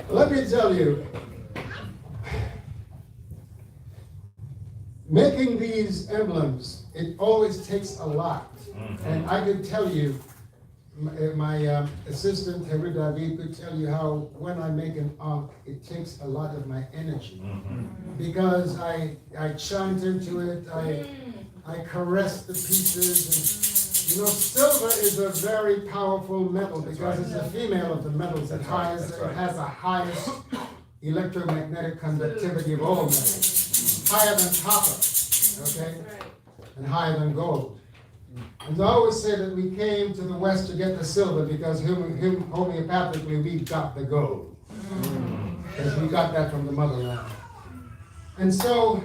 Let me tell you, making these emblems, it always takes a lot. And I can tell you, my assistant, Irw David, could tell you how when I make an ankh, it takes a lot of my energy. Because I chant into it, I caress the pieces, and You know, silver is a very powerful metal because it's the female of the metals that has the highest electromagnetic conductivity of all metals. Higher than copper, okay? And higher than gold. And I always say that we came to the West to get the silver because homeopathically we got the gold. Because we got that from the motherland. And so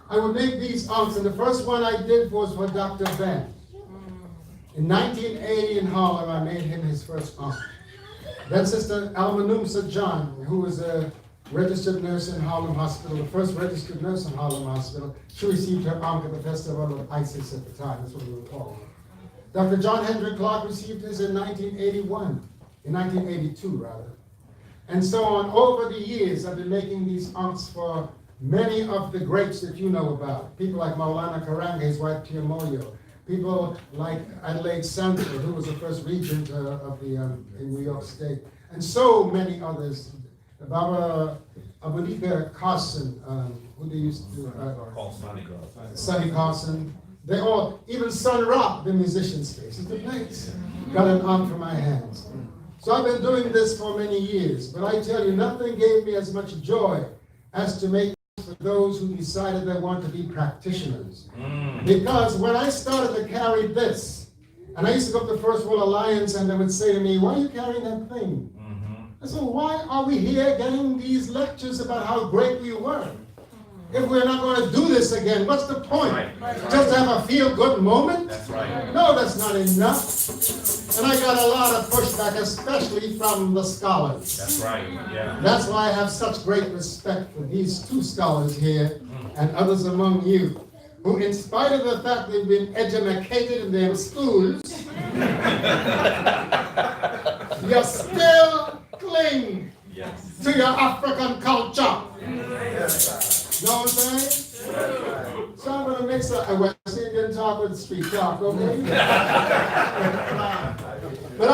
I would make these ankhs, and the first one I did was for Dr. Ben. In 1980 in Harlem, I made him his first ankh. Then Sister Almanumsa John, who was a registered nurse in Harlem Hospital, the first registered nurse in Harlem Hospital, she received her ankh at the Festival of Isis at the time. That's what we were called. Dr. John Hendrick Clark received his in 1981, in 1982 rather. And so on, over the years, I've been making these ankhs for many of the greats that you know about. People like Maulana Karanga, his wife Tia Moyo. People like Adelaide Sanford, who was the first regent in New York State. And so many others. Baba Abunika Carson, who they used to Sonny Carson. They all, even Sun Ra, the musician space, is the place. Got an ankh from my hands. So I've been doing this for many years, but I tell you, nothing gave me as much joy as to make for those who decided they want to be practitioners. Because when I started to carry this, and I used to go to the First World Alliance and they would say to me, why are you carrying that thing? I said, why are we here getting these lectures about how great we were? If we're not going to do this again, what's the point? Just to have a feel-good moment? That's right. No, that's not enough. And I got a lot of pushback, especially from the scholars. That's right, yeah. That's why I have such great respect for these two scholars here and others among you, who in spite of the fact they've been educated in their schools, you still cling to your African culture. You know what I'm saying? So I'm going to mix up a West Indian talk with street talk, okay? But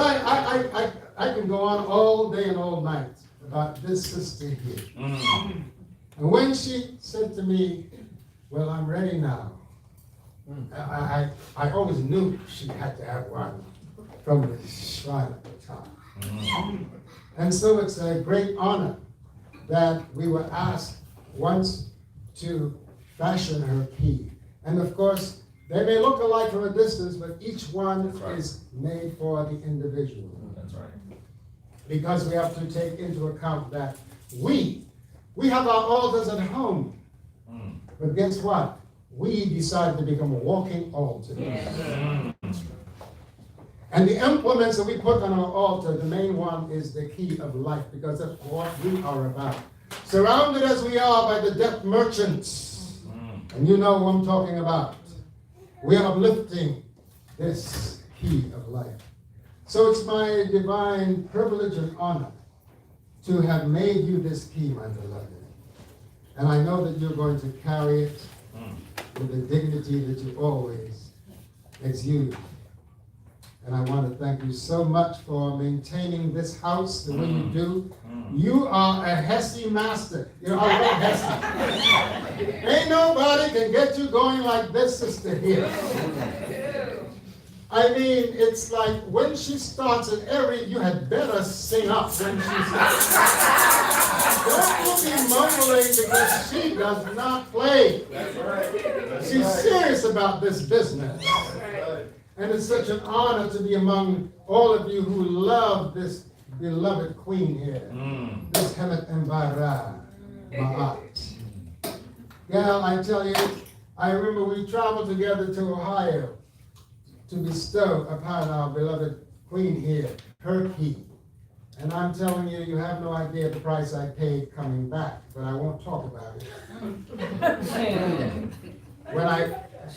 I can go on all day and all night about this sister here. And when she said to me, well, I'm ready now, I always knew she had to have one from the shrine at the top. And so it's a great honor that we were asked once to fashion her key. And of course, they may look alike from a distance, but each one is made for the individual. That's right. Because we have to take into account that we have our altars at home. But guess what? We decided to become a walking altar. And the implements that we put on our altar, the main one is the key of life, because that's what we are about. Surrounded as we are by the death merchants, and you know who I'm talking about, we are uplifting this key of life. So it's my divine privilege and honor to have made you this key, my beloved. And I know that you're going to carry it with the dignity that you always exude. And I want to thank you so much for maintaining this house the way you do. You are a Hesse master. You're a real Hesse. Ain't nobody can get you going like this sister here. I mean, it's like when she starts and you had better sing up when she starts. Don't be mumbling because she does not play. She's serious about this business. And it's such an honor to be among all of you who love this beloved queen here, this Hemet Mbara Ma'at. Gal, I tell you, I remember we traveled together to Ohio to bestow upon our beloved queen here her key. And I'm telling you, you have no idea the price I paid coming back, but I won't talk about it.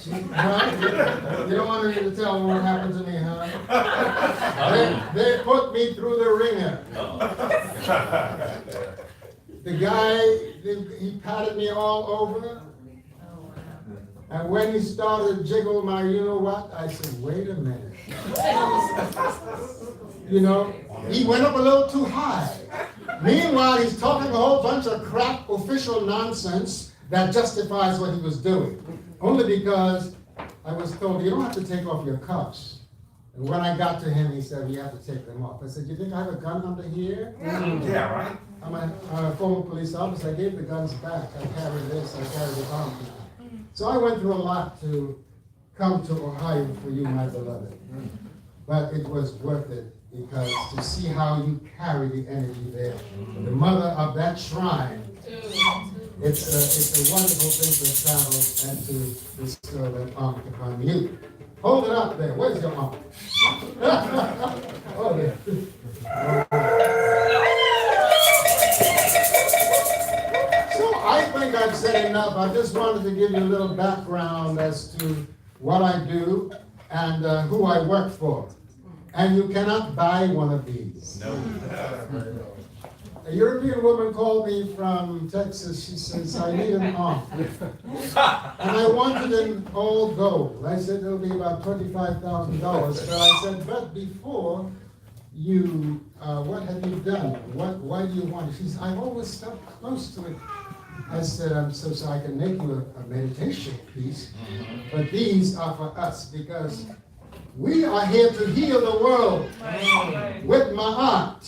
You don't want me to tell them what happened to me, huh? They put me through the ringer. The guy, he patted me all over. And when he started to jiggle my you-know-what, I said, wait a minute. You know, he went up a little too high. Meanwhile, he's talking a whole bunch of official nonsense that justifies what he was doing. Only because I was told, you don't have to take off your cuffs. And when I got to him, he said, you have to take them off. I said, you think I have a gun under here? Yeah, right. I'm a former police officer. I gave the guns back. I carry this, I carry the arm now. So I went through a lot to come to Ohio for you, my beloved. But it was worth it because to see how you carry the energy there. The mother of that shrine, it's a wonderful thing to travel and to bestow that ankh upon you. Hold it up there. Where's your ankh? Oh, there. So I think I've said enough. I just wanted to give you a little background as to what I do and who I work for. And you cannot buy one of these. No. A European woman called me from Texas. She says, I need an ankh. And I wanted an all gold. I said, it'll be about $25,000. But I said, but before you, what have you done? Why do you want it? She said, I've always felt close to it. I said, I'm so I can make you a meditation piece. But these are for us because we are here to heal the world with Ma'at.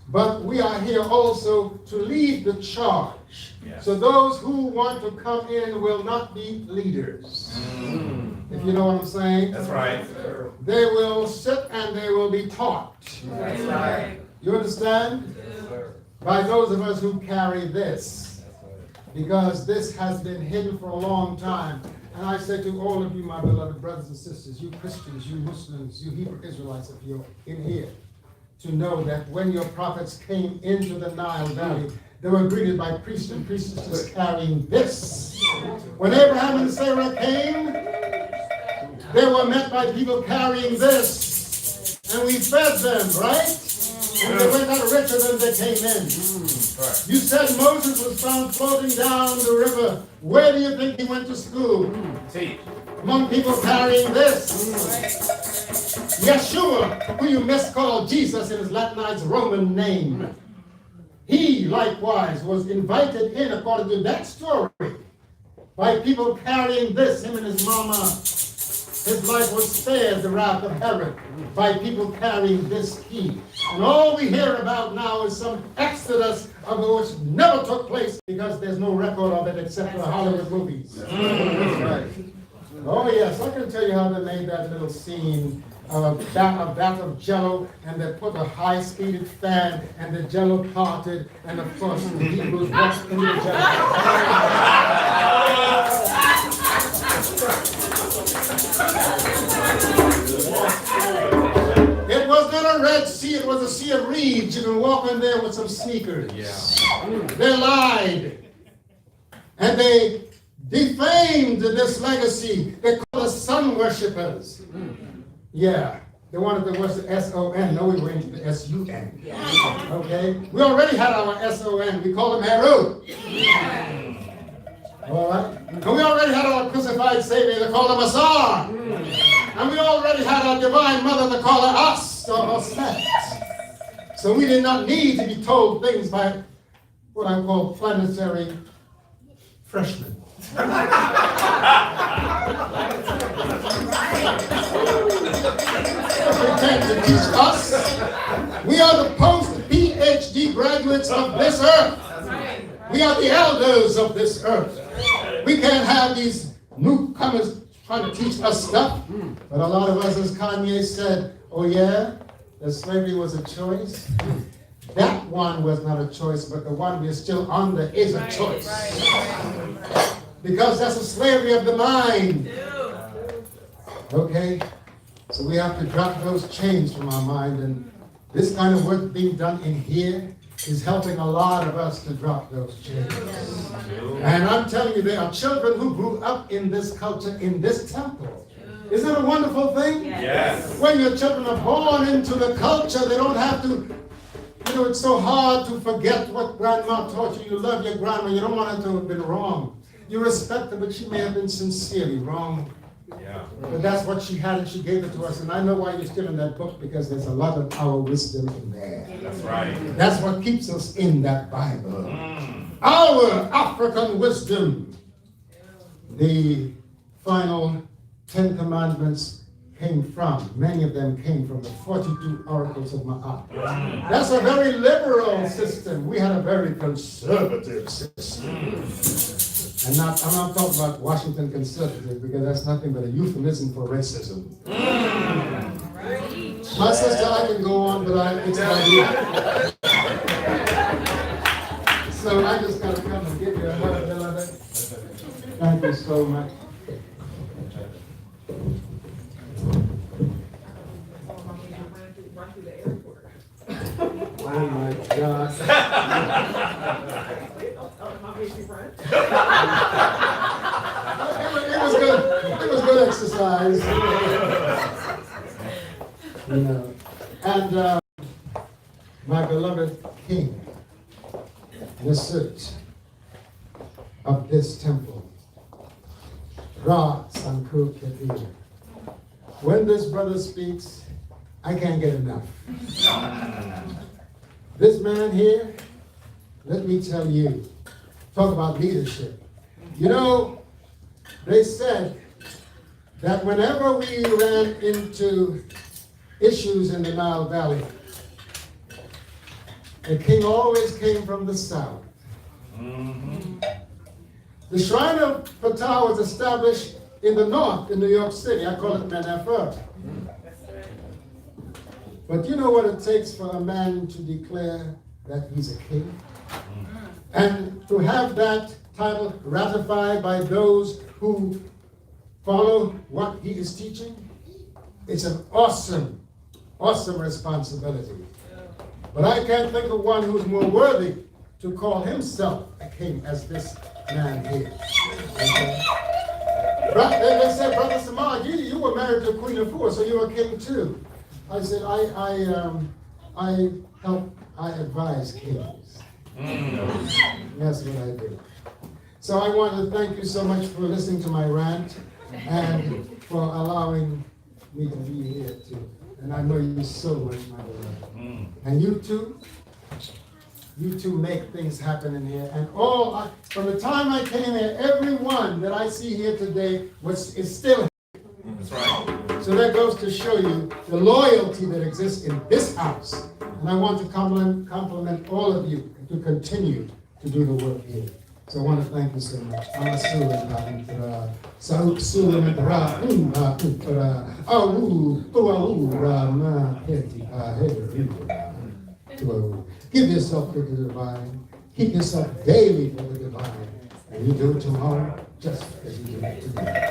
But we are here also to lead the charge. Yes. So those who want to come in will not be leaders. If you know what I'm saying. That's right. They will sit and they will be taught. That's right. You understand? By those of us who carry this. Because this has been hidden for a long time. And I say to all of you, my beloved brothers and sisters, you Christians, you Muslims, you Hebrew Israelites, if you're in here, to know that when your prophets came into the Nile Valley, they were greeted by priests and priestesses carrying this. When Abraham and Sarah came, they were met by people carrying this. And we fed them, right? And they went out richer than they came in. You said Moses was found floating down the river. Where do you think he went to school? Among people carrying this. Yeshua, who you miscalled Jesus in his Latinized Roman name. He likewise was invited in, according to that story, by people carrying this, him and his mama. His life was spared the wrath of Herod by people carrying this key. And all we hear about now is some exodus of which never took place because there's no record of it except for Hollywood movies. That's right. Oh yes, I can tell you how they made that little scene of that of Jello, and they put a high-speeded fan, and the Jello parted, and of course the Hebrews walked into the Jello. It was not a Red Sea, it was a sea of reeds. You can walk in there with some sneakers. Yeah. They lied. And they defamed this legacy. They called us sun worshippers. Yeah. They wanted to worship S-O-N. No, we were into the S-U-N. Okay? We already had our S-O-N. We called them Irw. All right? And we already had our crucified Savior. They called him Asar. And we already had our divine mother to call her us, or Set. So we did not need to be told things by what I call planetary freshmen. Pretend to teach us. We are the post-PhD graduates of this earth. We are the elders of this earth. We can't have these newcomers trying to teach us stuff. But a lot of us, as Kanye said, oh yeah, that slavery was a choice. That one was not a choice, but the one we're still under is a choice. Because that's a slavery of the mind. Okay? So we have to drop those chains from our mind, and this kind of work being done in here is helping a lot of us to drop those chains. And I'm telling you, there are children who grew up in this culture, in this temple. Isn't it a wonderful thing? Yes. When your children are born into the culture, they don't have to, you know, it's so hard to forget what grandma taught you. You love your grandma, you don't want her to have been wrong. You respect her, but she may have been sincerely wrong. Yeah. But that's what she had, and she gave it to us. And I know why you're still in that book, because there's a lot of our wisdom in there. That's right. That's what keeps us in that Bible. Our African wisdom. The final 10 commandments came from. Many of them came from the 42 oracles of Ma'at. That's a very liberal system. We had a very conservative system. I'm not talking about Washington conservative, because that's nothing but a euphemism for racism. My sister, I can go on, but it's not you. So I just gotta come and give you a hug, beloved. Thank you so much. Oh my God. It was good. It was good exercise. You know. And my beloved King, the search of this temple, Ra Sankru Kedir. When this brother speaks, I can't get enough. This man here, let me tell you, talk about leadership. You know, they said that whenever we ran into issues in the Nile Valley, the king always came from the south. The shrine of Ptah was established in the north, in New York City. I call it Menefer. But you know what it takes for a man to declare that he's a king? And to have that title ratified by those who follow what he is teaching? It's an awesome, awesome responsibility. But I can't think of one who's more worthy to call himself a king as this man here. Okay? They said, Brother Samad, you were married to Queen Afua, so you're a king too. I said, I advise kings. That's what I do. So I want to thank you so much for listening to my rant and for allowing me to be here too. And I know you so much, my beloved. And you two make things happen in here. And from the time I came here, everyone that I see here today is still here. That's right. So that goes to show you the loyalty that exists in this house. And I want to compliment all of you to continue to do the work here. So I want to thank you so much. Give yourself to the divine. Keep yourself daily for the divine. And you do it tomorrow just as you do it today.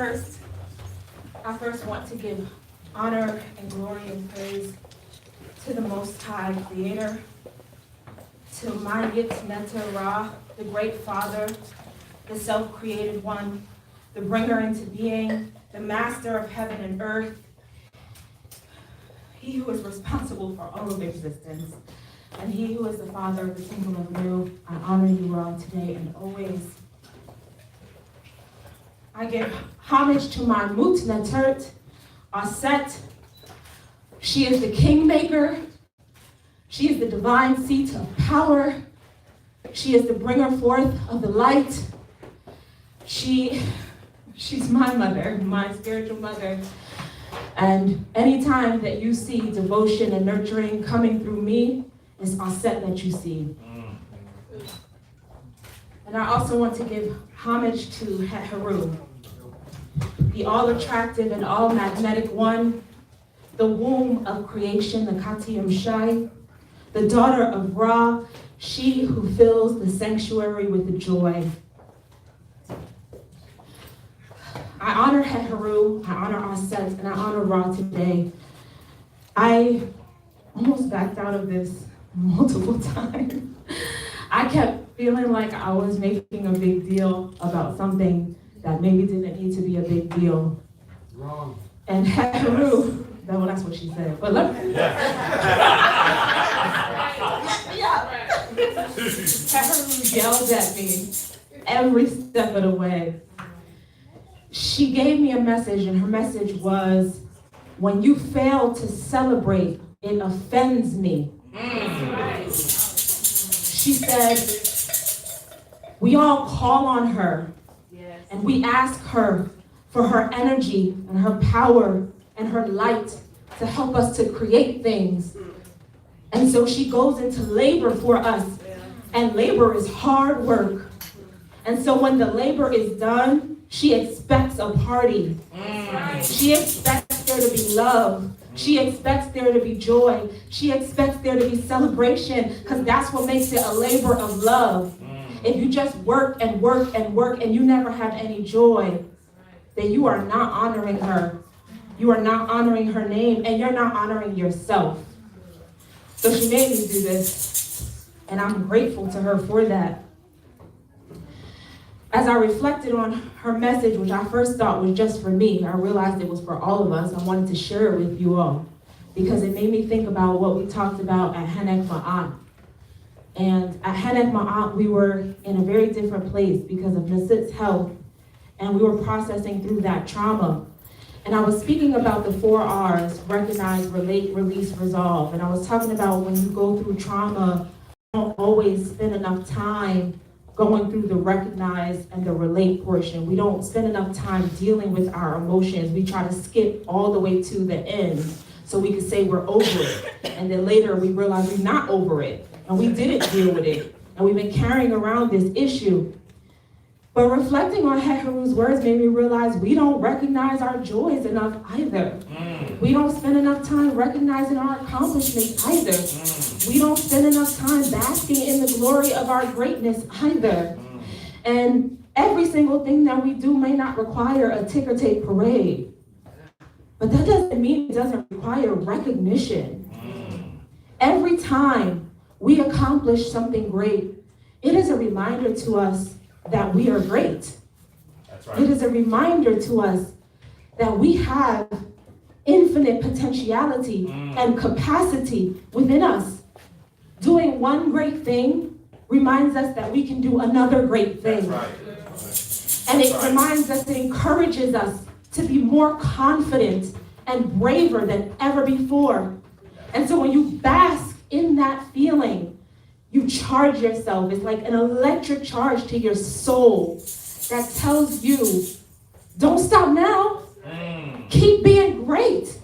First, I want to give honor and glory and praise to the Most High Creator, to Mayit Neter Ra, the Great Father, the self-created one, the bringer into being, the master of heaven and earth, he who is responsible for all of existence, and he who is the father of the Temple of Irw. I honor you all today and always. I give homage to my Mut Netert, Aset. She is the kingmaker. She is the divine seat of power. She is the bringer forth of the light. She's my mother, my spiritual mother. And anytime that you see devotion and nurturing coming through me, it's Aset that you see. And I also want to give homage to Irw, the all-attractive and all-magnetic one, the womb of creation, the Katiyam Shai, the daughter of Ra, she who fills the sanctuary with the joy. I honor Irw, I honor Aset, and I honor Ra today. I almost backed out of this multiple times. I kept feeling like I was making a big deal about something that maybe didn't need to be a big deal. Wrong. And Irw, well, that's what she said. But let me. Irw yelled at me every step of the way. She gave me a message, and her message was, when you fail to celebrate, it offends me. She said, we all call on her, and we ask her for her energy and her power and her light to help us to create things. And so she goes into labor for us, and labor is hard work. And so when the labor is done, she expects a party. She expects there to be love. She expects there to be joy. She expects there to be celebration, because that's what makes it a labor of love. If you just work and work and work and you never have any joy, then you are not honoring her. You are not honoring her name, and you're not honoring yourself. So she made me do this, and I'm grateful to her for that. As I reflected on her message, which I first thought was just for me, I realized it was for all of us. I wanted to share it with you all, because it made me think about what we talked about at Henek Ma'at. And at Henek Ma'at, we were in a very different place because of Nasit's health, and we were processing through that trauma. And I was speaking about the 4 R's, recognize, relate, release, resolve. And I was talking about when you go through trauma, you don't always spend enough time going through the recognize and the relate portion. We don't spend enough time dealing with our emotions. We try to skip all the way to the end so we can say we're over it. And then later we realize we're not over it, and we didn't deal with it. And we've been carrying around this issue. But reflecting on Irw's words made me realize we don't recognize our joys enough either. We don't spend enough time recognizing our accomplishments either. We don't spend enough time basking in the glory of our greatness either. And every single thing that we do may not require a ticker tape parade. But that doesn't mean it doesn't require recognition. Every time we accomplish something great, it is a reminder to us that we are great. That's right. It is a reminder to us that we have infinite potentiality and capacity within us. Doing one great thing reminds us that we can do another great thing. That's right. And it reminds us, it encourages us to be more confident and braver than ever before. And so when you bask in that feeling, you charge yourself. It's like an electric charge to your soul that tells you, don't stop now. Keep being great.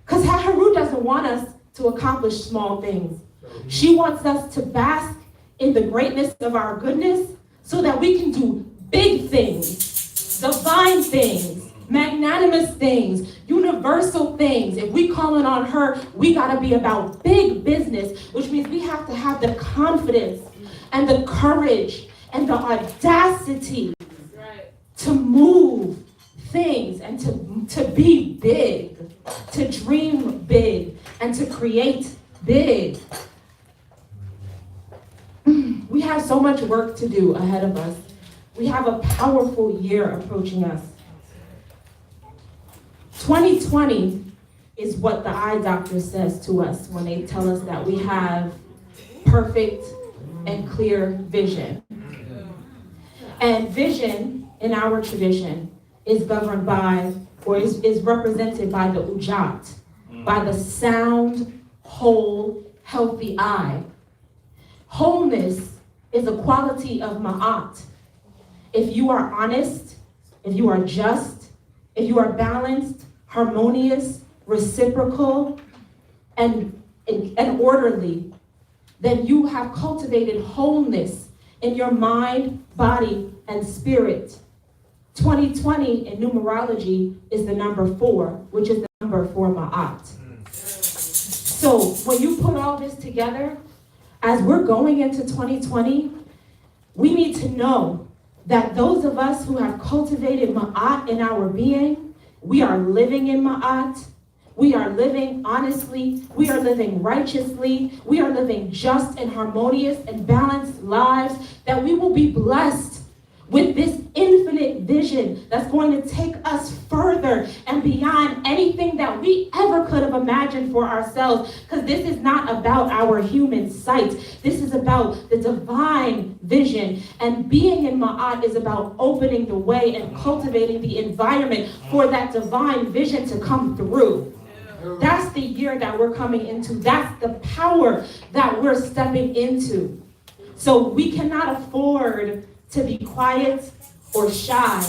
Because Irw doesn't want us to accomplish small things. She wants us to bask in the greatness of our goodness so that we can do big things, divine things, magnanimous things, universal things. If we calling on her, we gotta be about big business, which means we have to have the confidence and the courage and the audacity to move things and to be big, to dream big, and to create big. We have so much work to do ahead of us. We have a powerful year approaching us. 2020 is what the eye doctor says to us when they tell us that we have perfect and clear vision. And vision in our tradition is governed by, or is represented by the ujat, by the sound, whole, healthy eye. Wholeness is a quality of ma'at. If you are honest, if you are just, if you are balanced, harmonious, reciprocal, and orderly, then you have cultivated wholeness in your mind, body, and spirit. 2020 in numerology is the number 4, which is the number for Ma'at. So when you put all this together, as we're going into 2020, we need to know that those of us who have cultivated Ma'at in our being, we are living in Ma'at. We are living honestly, we are living righteously, we are living just and harmonious and balanced lives, that we will be blessed with this infinite vision that's going to take us further and beyond anything that we ever could have imagined for ourselves. Because this is not about our human sight. This is about the divine vision. And being in Ma'at is about opening the way and cultivating the environment for that divine vision to come through. That's the year that we're coming into. That's the power that we're stepping into. So we cannot afford to be quiet or shy.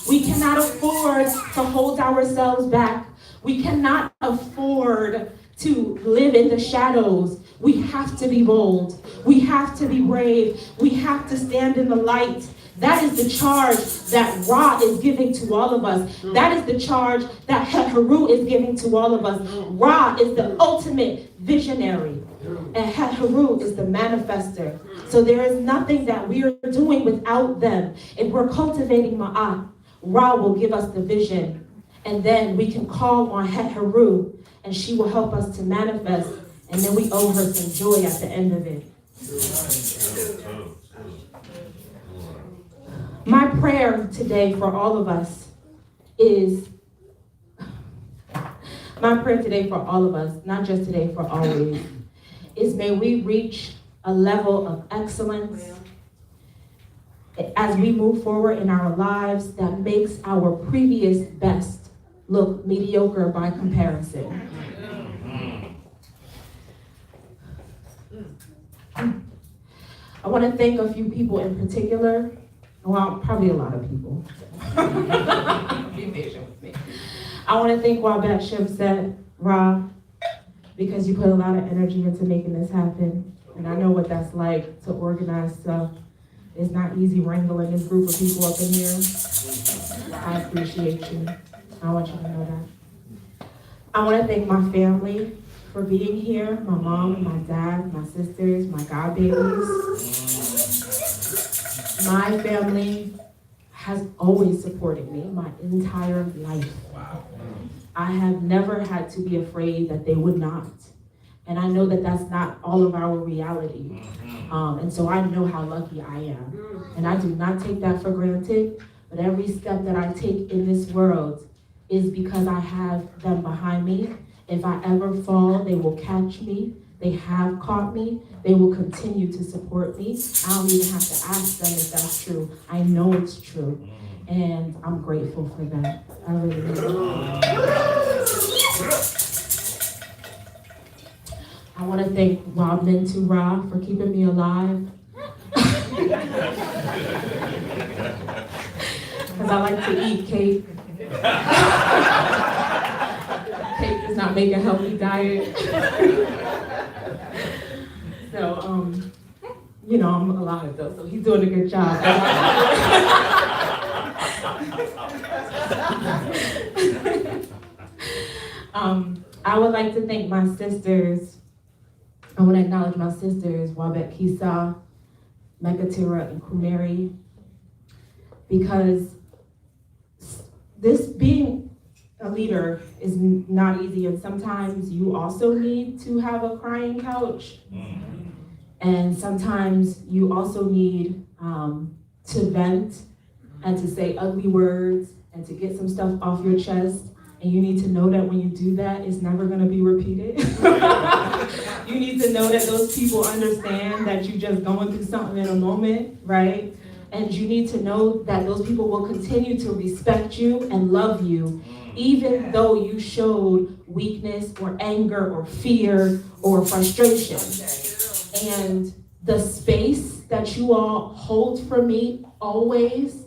We cannot afford to hold ourselves back. We cannot afford to live in the shadows. We have to be bold. We have to be brave. We have to stand in the light. That is the charge that Ra is giving to all of us. That is the charge that Het-Heru is giving to all of us. Ra is the ultimate visionary, and Het-Heru is the manifester. So there is nothing that we are doing without them. If we're cultivating Ma'at, Ra will give us the vision, and then we can call on Het-Heru, and she will help us to manifest, and then we owe her some joy at the end of it. My prayer today for all of us is, not just today, for always, is may we reach a level of excellence as we move forward in our lives that makes our previous best look mediocre by comparison. I want to thank a few people in particular. Well, probably a lot of people. Be patient with me. I want to thank Wabet Shemset, Ra, because you put a lot of energy into making this happen. And I know what that's like to organize stuff. It's not easy wrangling this group of people up in here. I appreciate you. I want you to know that. I want to thank my family for being here. My mom, my dad, my sisters, my god babies. My family has always supported me my entire life. I have never had to be afraid that they would not. And I know that that's not all of our reality. And so I know how lucky I am. And I do not take that for granted. But every step that I take in this world is because I have them behind me. If I ever fall, they will catch me. They have caught me. They will continue to support me. I don't even have to ask them if that's true. I know it's true. And I'm grateful for that. I really am. I want to thank Robin to Ra for keeping me alive. Because I like to eat cake. Cake does not make a healthy diet. So, I'm alive though, so he's doing a good job. I would like to thank my sisters. I want to acknowledge my sisters, Wabet Kisa, Mekatira, and Kumeri, because this being a leader is not easy, and sometimes you also need to have a crying couch, and sometimes you also need to vent and to say ugly words and to get some stuff off your chest. And you need to know that when you do that, it's never gonna be repeated. You need to know that those people understand that you're just going through something in a moment, right? And you need to know that those people will continue to respect you and love you, even though you showed weakness or anger or fear or frustration. And the space that you all hold for me always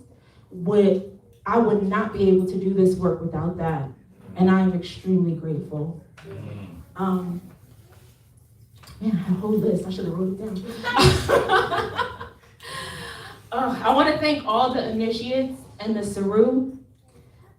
I would not be able to do this work without that. And I am extremely grateful. Man, I have a whole list. I should have wrote it down. I want to thank all the initiates and the Saru.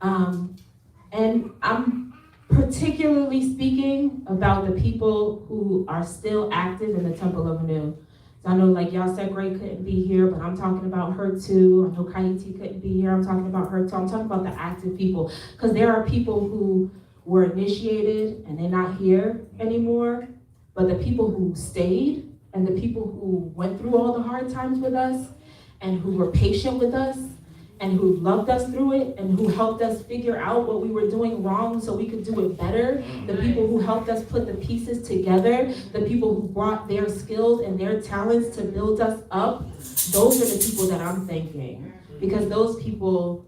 And I'm particularly speaking about the people who are still active in the Temple of Anu. So I know like y'all said Gray couldn't be here, but I'm talking about her too. I know Kaiti couldn't be here. I'm talking about her too. I'm talking about the active people. Because there are people who were initiated and they're not here anymore. But the people who stayed and the people who went through all the hard times with us and who were patient with us and who loved us through it and who helped us figure out what we were doing wrong so we could do it better, the people who helped us put the pieces together, the people who brought their skills and their talents to build us up, those are the people that I'm thanking. Because those people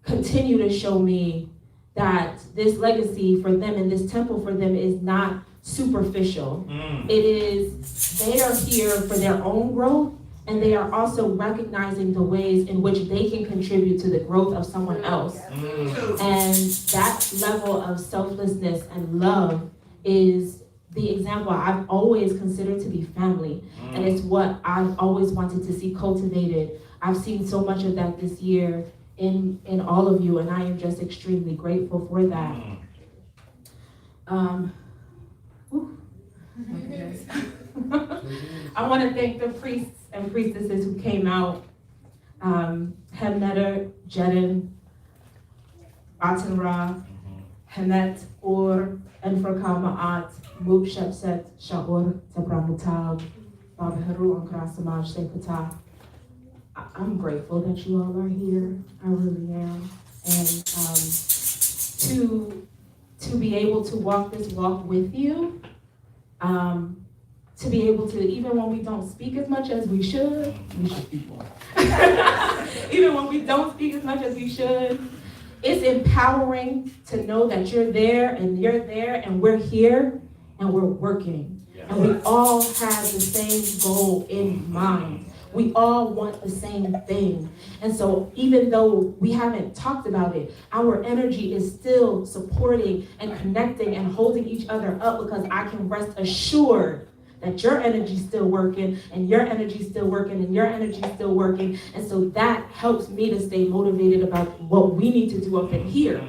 continue to show me that this legacy for them and this temple for them is not superficial. It is, they are here for their own growth, and they are also recognizing the ways in which they can contribute to the growth of someone else. And that level of selflessness and love is the example I've always considered to be family. And it's what I've always wanted to see cultivated. I've seen so much of that this year in all of you, and I am just extremely grateful for that. I want to thank the priests and priestesses who came out. Hemnetter, Jedin, Atenra, Hemet, Or, Enfraka Ma'at, Muk Shepset, Shaor, Tabramutab, Babheru, and Krasamaj Sekata. I'm grateful that you all are here. I really am. And to be able to walk this walk with you, to be able to, even when we don't speak as much as we should speak more. Even when we don't speak as much as we should, it's empowering to know that you're there and we're here and we're working. And we all have the same goal in mind. We all want the same thing. And so even though we haven't talked about it, our energy is still supporting and connecting and holding each other up, because I can rest assured that your energy's still working, and your energy's still working, and your energy's still working. And so that helps me to stay motivated about what we need to do up in here,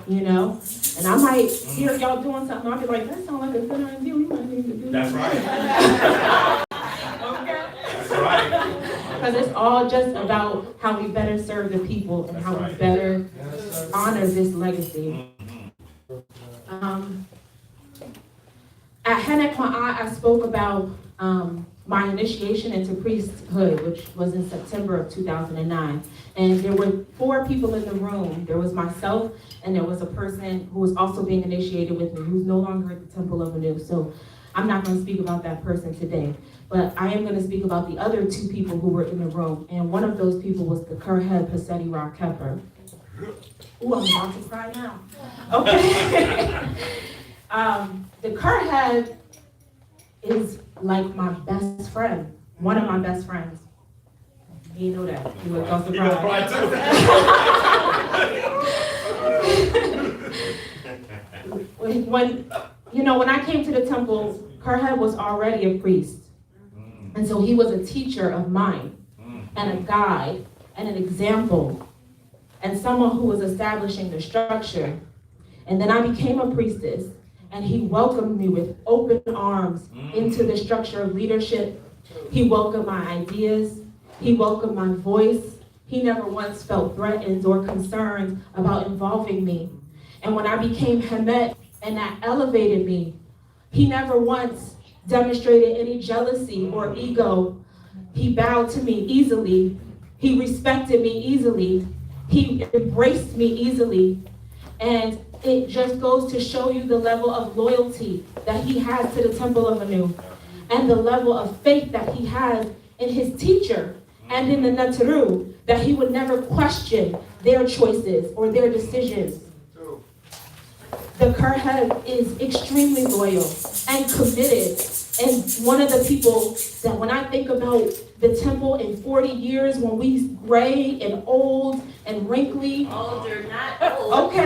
you know? And I might hear y'all doing something, I'll be like, that sounds like a good idea, we might need to do that. That's right. Okay? That's right. Because it's all just about how we better serve the people and how we better honor this legacy. At Henek Ma'at, I spoke about my initiation into priesthood, which was in September of 2009. And there were 4 people in the room. There was myself, and there was a person who was also being initiated with me, who's no longer at the Temple of Anu. So I'm not going to speak about that person today. But I am going to speak about the other 2 people who were in the room. And one of those people was the Kurhead Pasetti Rock Kepper. Ooh, I'm about to cry now. Okay. The Kurhead is like my best friend, one of my best friends. You know that. You would go surprised. When I came to the temple, Kurhead was already a priest. And so he was a teacher of mine, and a guide, and an example, and someone who was establishing the structure. And then I became a priestess, and he welcomed me with open arms into the structure of leadership. He welcomed my ideas. He welcomed my voice. he never once felt threatened or concerned about involving me. And when I became Hemet and that elevated me, he never once demonstrated any jealousy or ego. He bowed to me easily. He respected me easily. He embraced me easily. And it just goes to show you the level of loyalty that he has to the Temple of Anu, and the level of faith that he has in his teacher and in the Nataru, that he would never question their choices or their decisions. The Kerhead is extremely loyal and committed, and one of the people that when I think about the temple in 40 years, when we gray and old and wrinkly. Older, not old. Okay.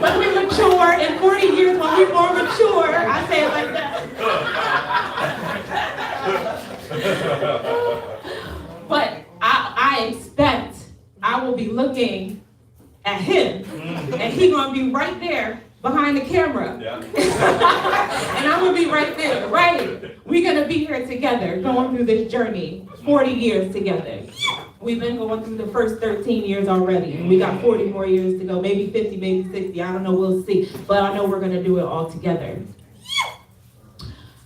When we mature, in 40 years, when we're more mature, I say it like that. But I expect I will be looking at him, and he's gonna be right there behind the camera. Yeah. And I'm gonna be right there, right? We're gonna be here together, going through this journey, 40 years together. We've been going through the first 13 years already, and we got 40 more years to go, maybe 50, maybe 60, I don't know, we'll see. But I know we're gonna do it all together.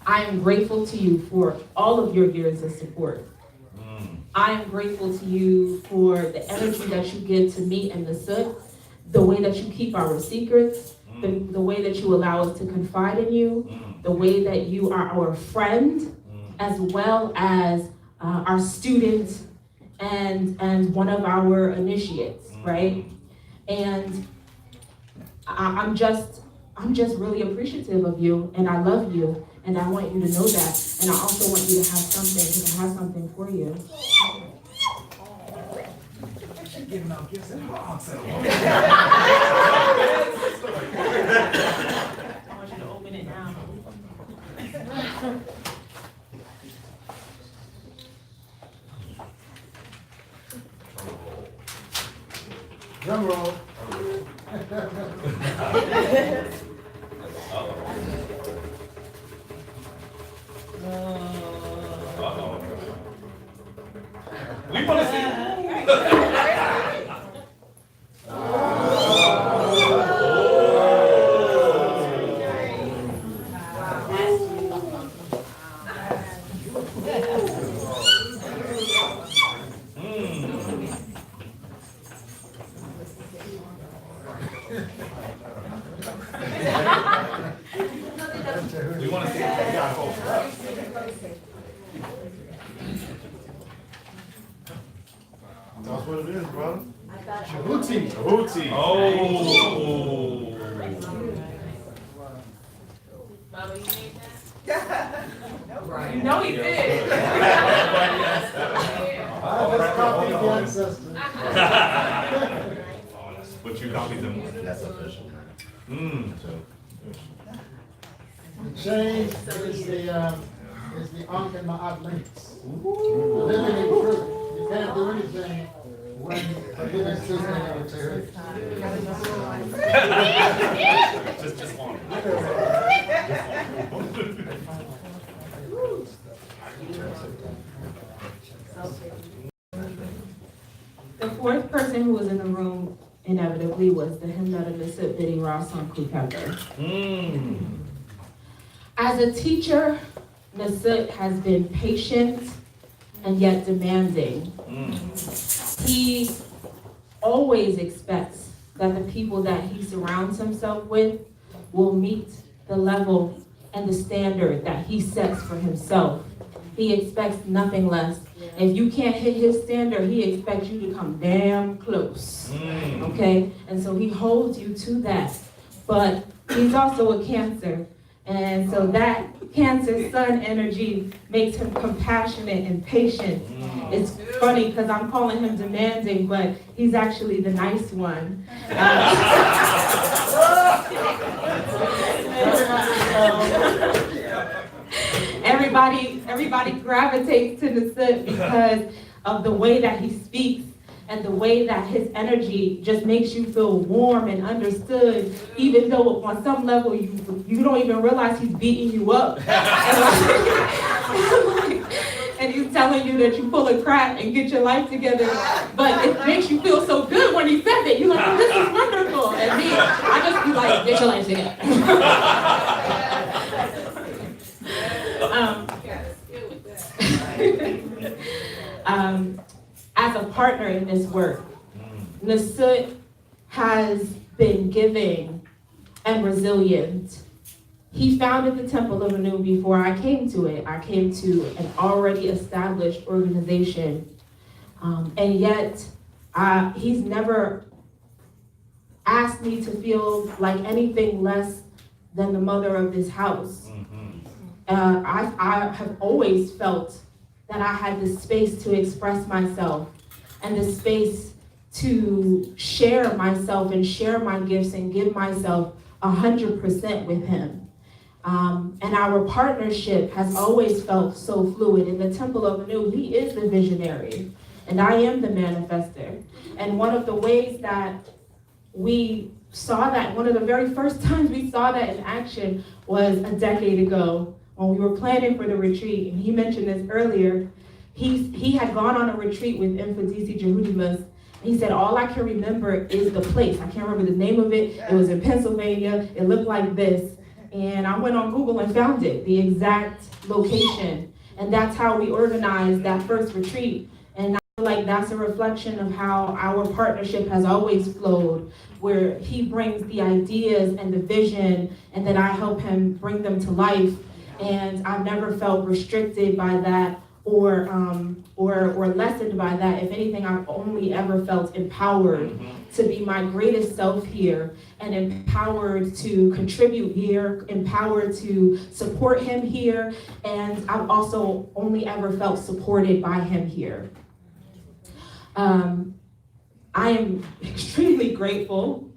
I am grateful to you for all of your years of support. I am grateful to you for the energy that you give to me and the Sut, the way that you keep our secrets, the way that you allow us to confide in you, the way that you are our friend, as well as our student and one of our initiates, right? And I'm just really appreciative of you, and I love you, and I want you to know that. And I also want you to have something, because I have something for you. Giving out gifts and hugs. I want you to open it now. Drum roll. We want to see. We want to see. Tell us what it is, brother. Tahuti. Tahuti. Oh. Baba, you made that? You know he did. Let's copy the ancestors. But you copied them. That's official. The chain is the Ankh and Ma'at links. Living in truth. You can't do anything when living truth ain't Just one. The fourth person who was in the room inevitably was the Himnat of the Sip Biddy Ross on Pepper. As a teacher, Nasut has been patient and yet demanding. He always expects that the people that he surrounds himself with will meet the level and the standard that he sets for himself. He expects nothing less. If you can't hit his standard, he expects you to come damn close. Okay? And so he holds you to that. But he's also a Cancer. And so that Cancer sun energy makes him compassionate and patient. It's funny because I'm calling him demanding, but he's actually the nice one. Everybody gravitates to Nasut because of the way that he speaks and the way that his energy just makes you feel warm and understood, even though on some level you don't even realize he's beating you up. And he's telling you that you're full of crap and get your life together. But it makes you feel so good when he says it. You're like, oh, this is wonderful. And me, I just be like, get your life together. As a partner in this work, Nasut has been giving and resilient. He founded the Temple of Anu before I came to it. I came to an already established organization. And yet, he's never asked me to feel like anything less than the mother of this house. I have always felt that I had the space to express myself and the space to share myself and share my gifts and give myself 100% with him. And our partnership has always felt so fluid. In the Temple of Anu, he is the visionary, and I am the manifester. And one of the ways that we saw that, one of the very first times we saw that in action was a decade ago when we were planning for the retreat. And he mentioned this earlier. He had gone on a retreat with Infadisi Jehudimus. He said, all I can remember is the place. I can't remember the name of it. It was in Pennsylvania. It looked like this. And I went on Google and found it, the exact location. And that's how we organized that first retreat. And I feel like that's a reflection of how our partnership has always flowed, where he brings the ideas and the vision, and then I help him bring them to life. And I've never felt restricted by that or lessened by that. If anything, I've only ever felt empowered to be my greatest self here, and empowered to contribute here, empowered to support him here, and I've also only ever felt supported by him here. I am extremely grateful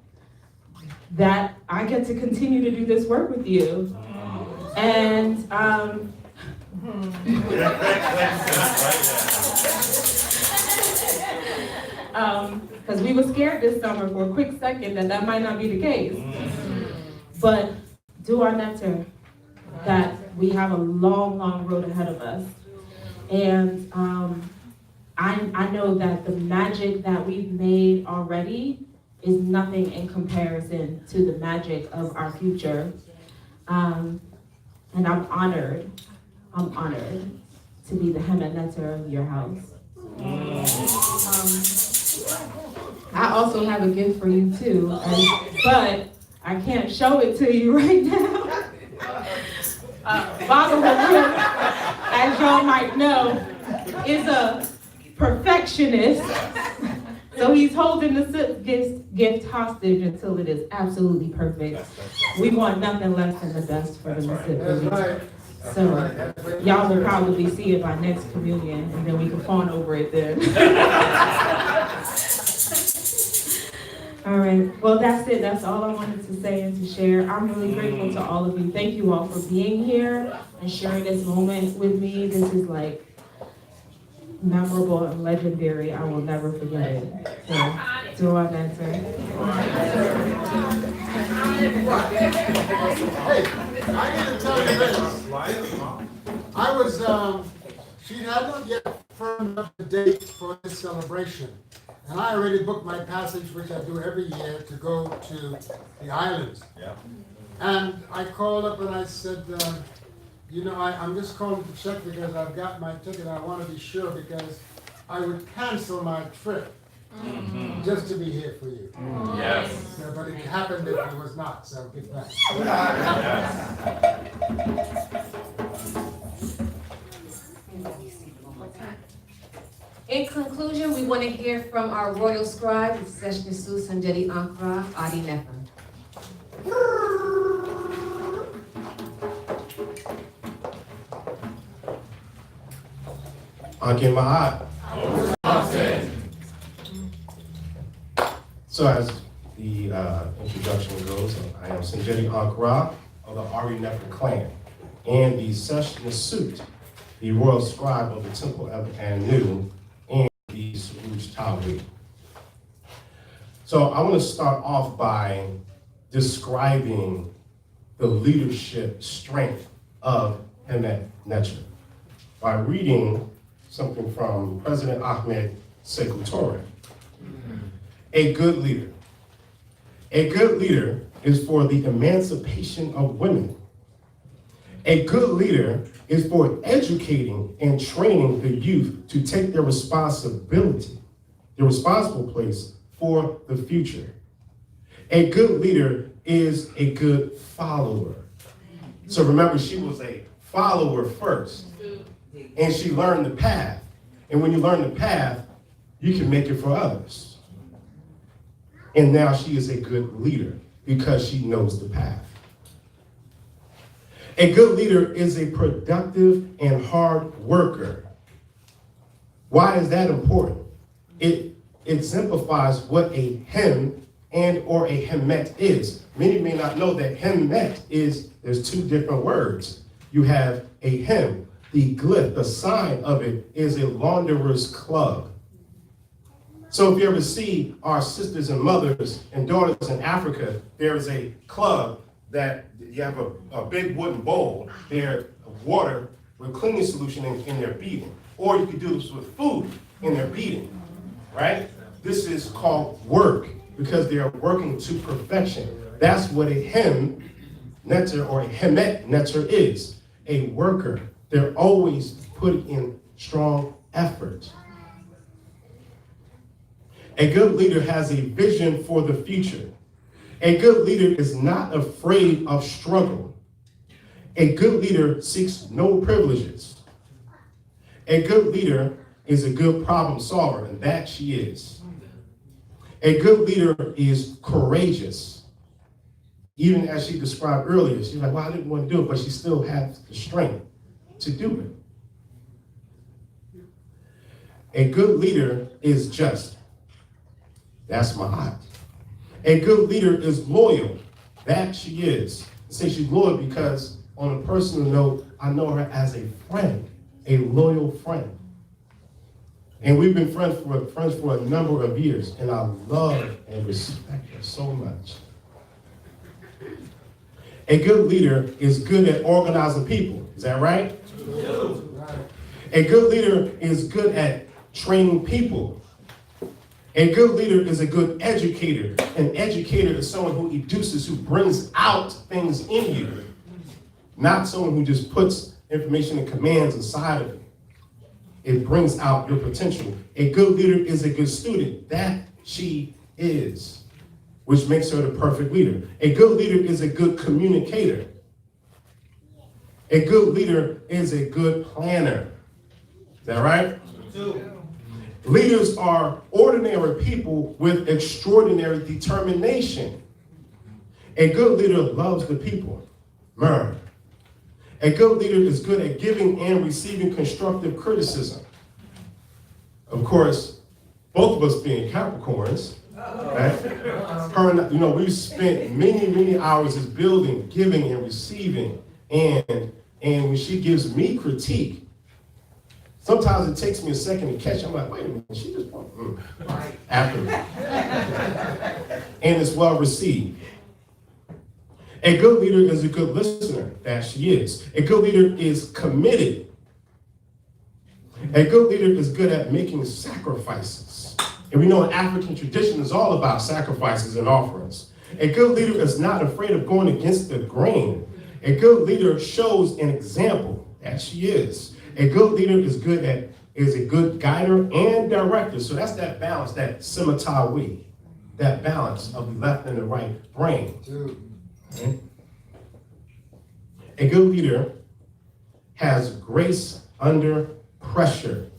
that I get to continue to do this work with you. And because we were scared this summer for a quick second that might not be the case. But do our netter that we have a long, long road ahead of us. And I know that the magic that we've made already is nothing in comparison to the magic of our future. And I'm honored to be the Hemet Netter of your house. I also have a gift for you too, but I can't show it to you right now. Baba Haru, as y'all might know, is a perfectionist. So he's holding the gift hostage until it is absolutely perfect. We want nothing less than the best for the Nasut. So y'all will probably see it by next communion, and then we can fawn over it then. All right, well, that's it. That's all I wanted to say and to share. I'm really grateful to all of you. Thank you all for being here and sharing this moment with me. This is like memorable and legendary. I will never forget it. So, do our netter. Hey, I need to tell you this. I was, she had not yet firmed up the date for this celebration. And I already booked my passage, which I do every year, to go to the islands. Yeah. And I called up and I said, you know, I'm just calling to check because I've got my ticket. I want to be sure because I would cancel my trip just to be here for you. Yes. So, but it happened that it was not, so get back. In conclusion, we want to hear from our royal scribe, Seshnisu Sanjari Ankra Adi Nefer. Ankh Mahat. So as the introduction goes, I am Sanjari Ankra of the Ari Nefer clan and the Seshnisu, the royal scribe of the Temple of Anu, and the Suruj Tawi. So I want to start off by describing the leadership strength of Hemet Netzer by reading something from President Ahmed Sekou Touré. A good leader. A good leader is for the emancipation of women. A good leader is for educating and training the youth to take their responsibility, their responsible place for the future. A good leader is a good follower. So remember, she was a follower first, and she learned the path. And when you learn the path, you can make it for others. And now she is a good leader because she knows the path. A good leader is a productive and hard worker. Why is that important? It exemplifies what a hem and or a hemet is. Many may not know that hemet is, there's two different words. You have a hem, the glyph, the sign of it is a launderer's club. So if you ever see our sisters and mothers and daughters in Africa, there is a club that you have a big wooden bowl there of water with cleaning solution in their beating. Or you could do this with food in their beating, right? This is called work because they are working to perfection. That's what a hem netzer or a hemet netzer is, a worker. They're always putting in strong effort. A good leader has a vision for the future. A good leader is not afraid of struggle. A good leader seeks no privileges. A good leader is a good problem solver, and that she is. A good leader is courageous. Even as she described earlier, she's like, well, I didn't want to do it, but she still has the strength to do it. A good leader is just. That's my aunt. A good leader is loyal. That she is. I say she's loyal because on a personal note, I know her as a friend, a loyal friend. And we've been friends for a number of years, and I love and respect her so much. A good leader is good at organizing people. Is that right? A good leader is good at training people. A good leader is a good educator. An educator is someone who educes, who brings out things in you, not someone who just puts information and commands inside of you. It brings out your potential. A good leader is a good student. That she is, which makes her the perfect leader. A good leader is a good communicator. A good leader is a good planner. Is that right? Leaders are ordinary people with extraordinary determination. A good leader loves the people. A good leader is good at giving and receiving constructive criticism. Of course, both of us being Capricorns, right? We've spent many hours as building, giving and receiving. And when she gives me critique, sometimes it takes me a second to catch. I'm like, wait a minute, she just after me. And it's well received. A good leader is a good listener, that she is. A good leader is committed. A good leader is good at making sacrifices. And we know in African tradition is all about sacrifices and offerings. A good leader is not afraid of going against the grain. A good leader shows an example, that she is. A good leader is a good guider and director. So that's that balance, that simatawi, that balance of the left and the right brain. Okay? A good leader has grace under pressure.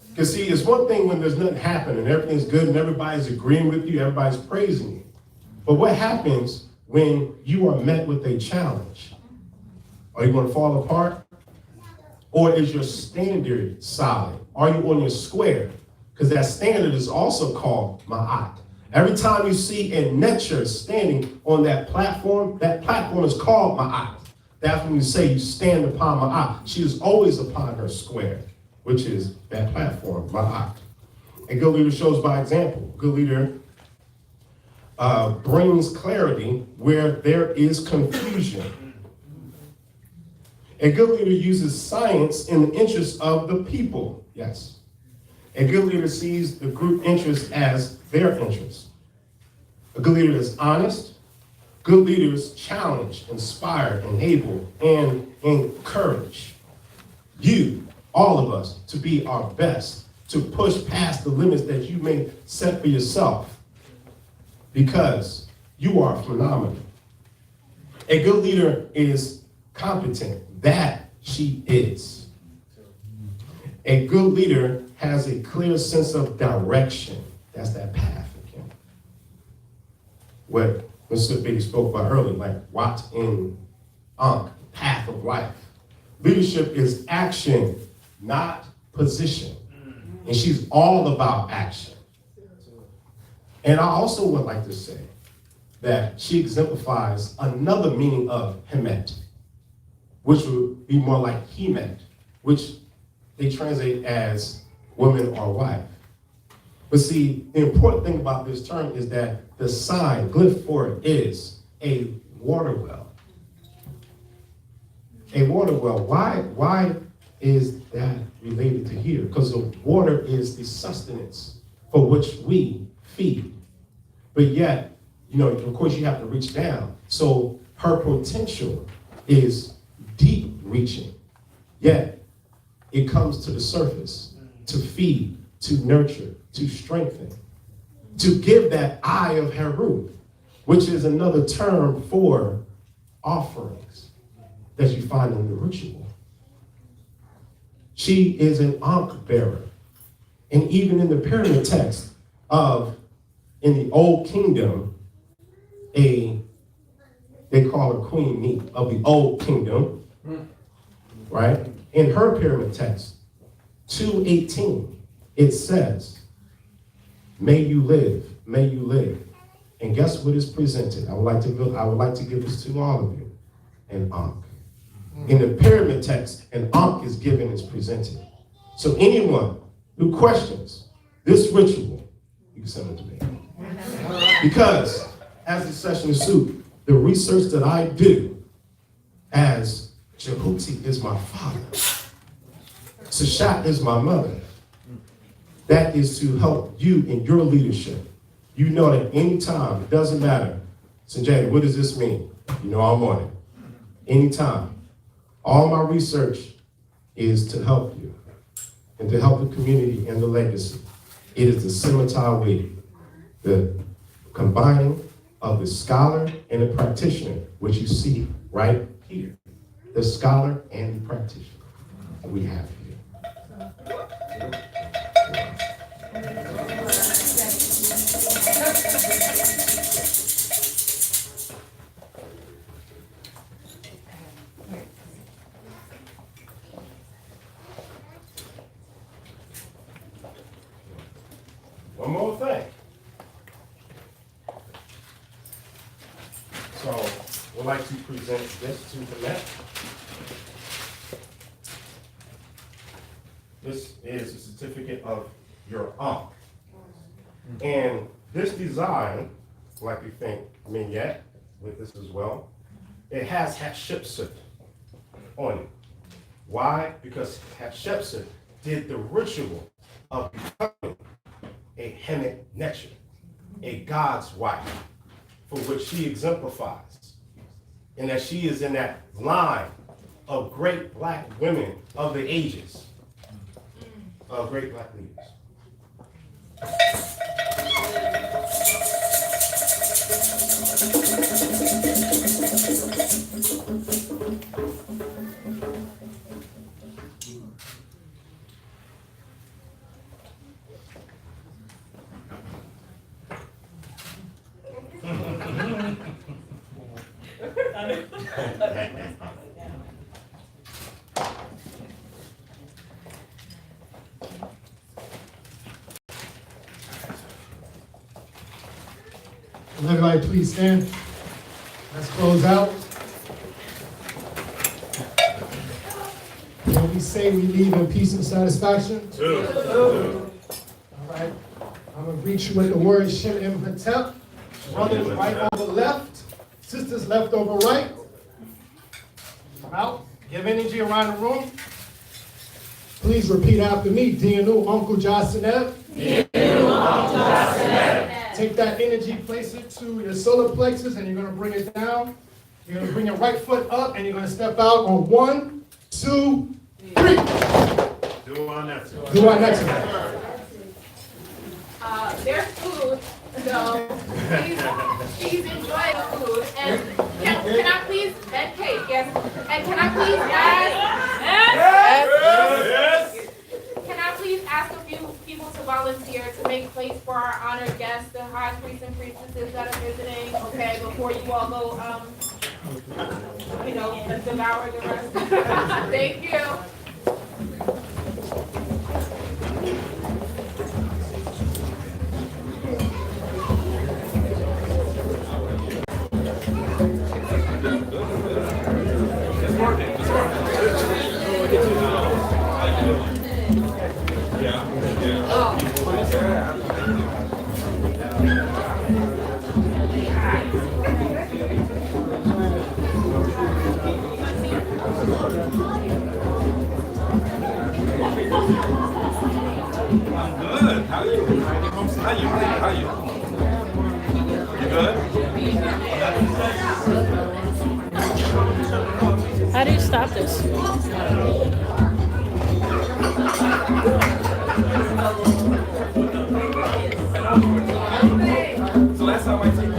Because see, it's one thing when there's nothing happening, everything's good and everybody's agreeing with you, everybody's praising you. But what happens when you are met with a challenge? Are you going to fall apart? Or is your standard solid? Are you on your square? Because that standard is also called ma'at. Every time you see a netzer standing on that platform is called ma'at. That's when you say you stand upon ma'at. She is always upon her square, which is that platform, ma'at. A good leader shows by example. A good leader brings clarity where there is confusion. A good leader uses science in the interest of the people. Yes. A good leader sees the group interest as their interest. A good leader is honest. Good leaders challenge, inspire, enable, and encourage you, all of us, to be our best, to push past the limits that you may set for yourself, because you are phenomenal. A good leader is competent. That she is. A good leader has a clear sense of direction. That's that path again. What Mr. Biggie spoke about earlier, like Irw Ankh, path of life. Leadership is action, not position. And she's all about action. And I also would like to say that she exemplifies another meaning of Hemet, which would be more like Hemet, which they translate as woman or wife. But see, the important thing about this term is that the sign, glyph for it, is a water well. A water well. Why is that related to here? Because the water is the sustenance for which we feed. But yet, of course you have to reach down. So her potential is deep reaching. Yet it comes to the surface to feed, to nurture, to strengthen, to give that eye of Irw, which is another term for offerings that you find in the ritual. She is an ankh bearer. And even in the pyramid text in the Old Kingdom, they call her Queen Meat of the Old Kingdom, right? In her pyramid text, 2:18, it says, may you live, may you live. And guess what is presented? I would like to give this to all of you, an ankh. In the pyramid text, an ankh is given and is presented. So anyone who questions this ritual, you can send it to me. Because as the session is suit, the research that I do as Jehuti is my father, Sashat is my mother, that is to help you in your leadership. You know that anytime, it doesn't matter. Sanjay, what does this mean? You know I'm on it. Anytime. All my research is to help you and to help the community and the legacy. It is the scimitar way, the combining of the scholar and the practitioner, which you see right here. The scholar and the practitioner that we have here. One more thing. So, we'd like to present this to the left. This is a certificate of your ankh. And this design, like we think Minyet with this as well, it has Hatshepsut on it. Why? Because Hatshepsut did the ritual of becoming a Hemet Necher, a God's wife, for which she exemplifies, and that she is in that line of great black women of the ages, of great black leaders. Everybody please stand. Let's close out. When we say we leave in peace and satisfaction. All right. I'm going to reach you with the word Shem Em Hatep. Brothers right over left, sisters left over right. Come out, give energy around the room. Please repeat after me. Irw Uncle Jasanev. Take that energy, place it to your solar plexus, and you're going to bring it down. You're going to bring your right foot up, and you're going to step out on 1, 2, 3. Do our next. Do our next. There's food, so please enjoy the food. And can I please, and cake, yes. And can I please ask? Yes. Can I please ask a few people to volunteer to make place for our honored guests, the high priests and priestesses that are visiting, okay, before you all go, devour the rest. Thank you. Good. How are you? How you? You good? How do you stop this? So last time I took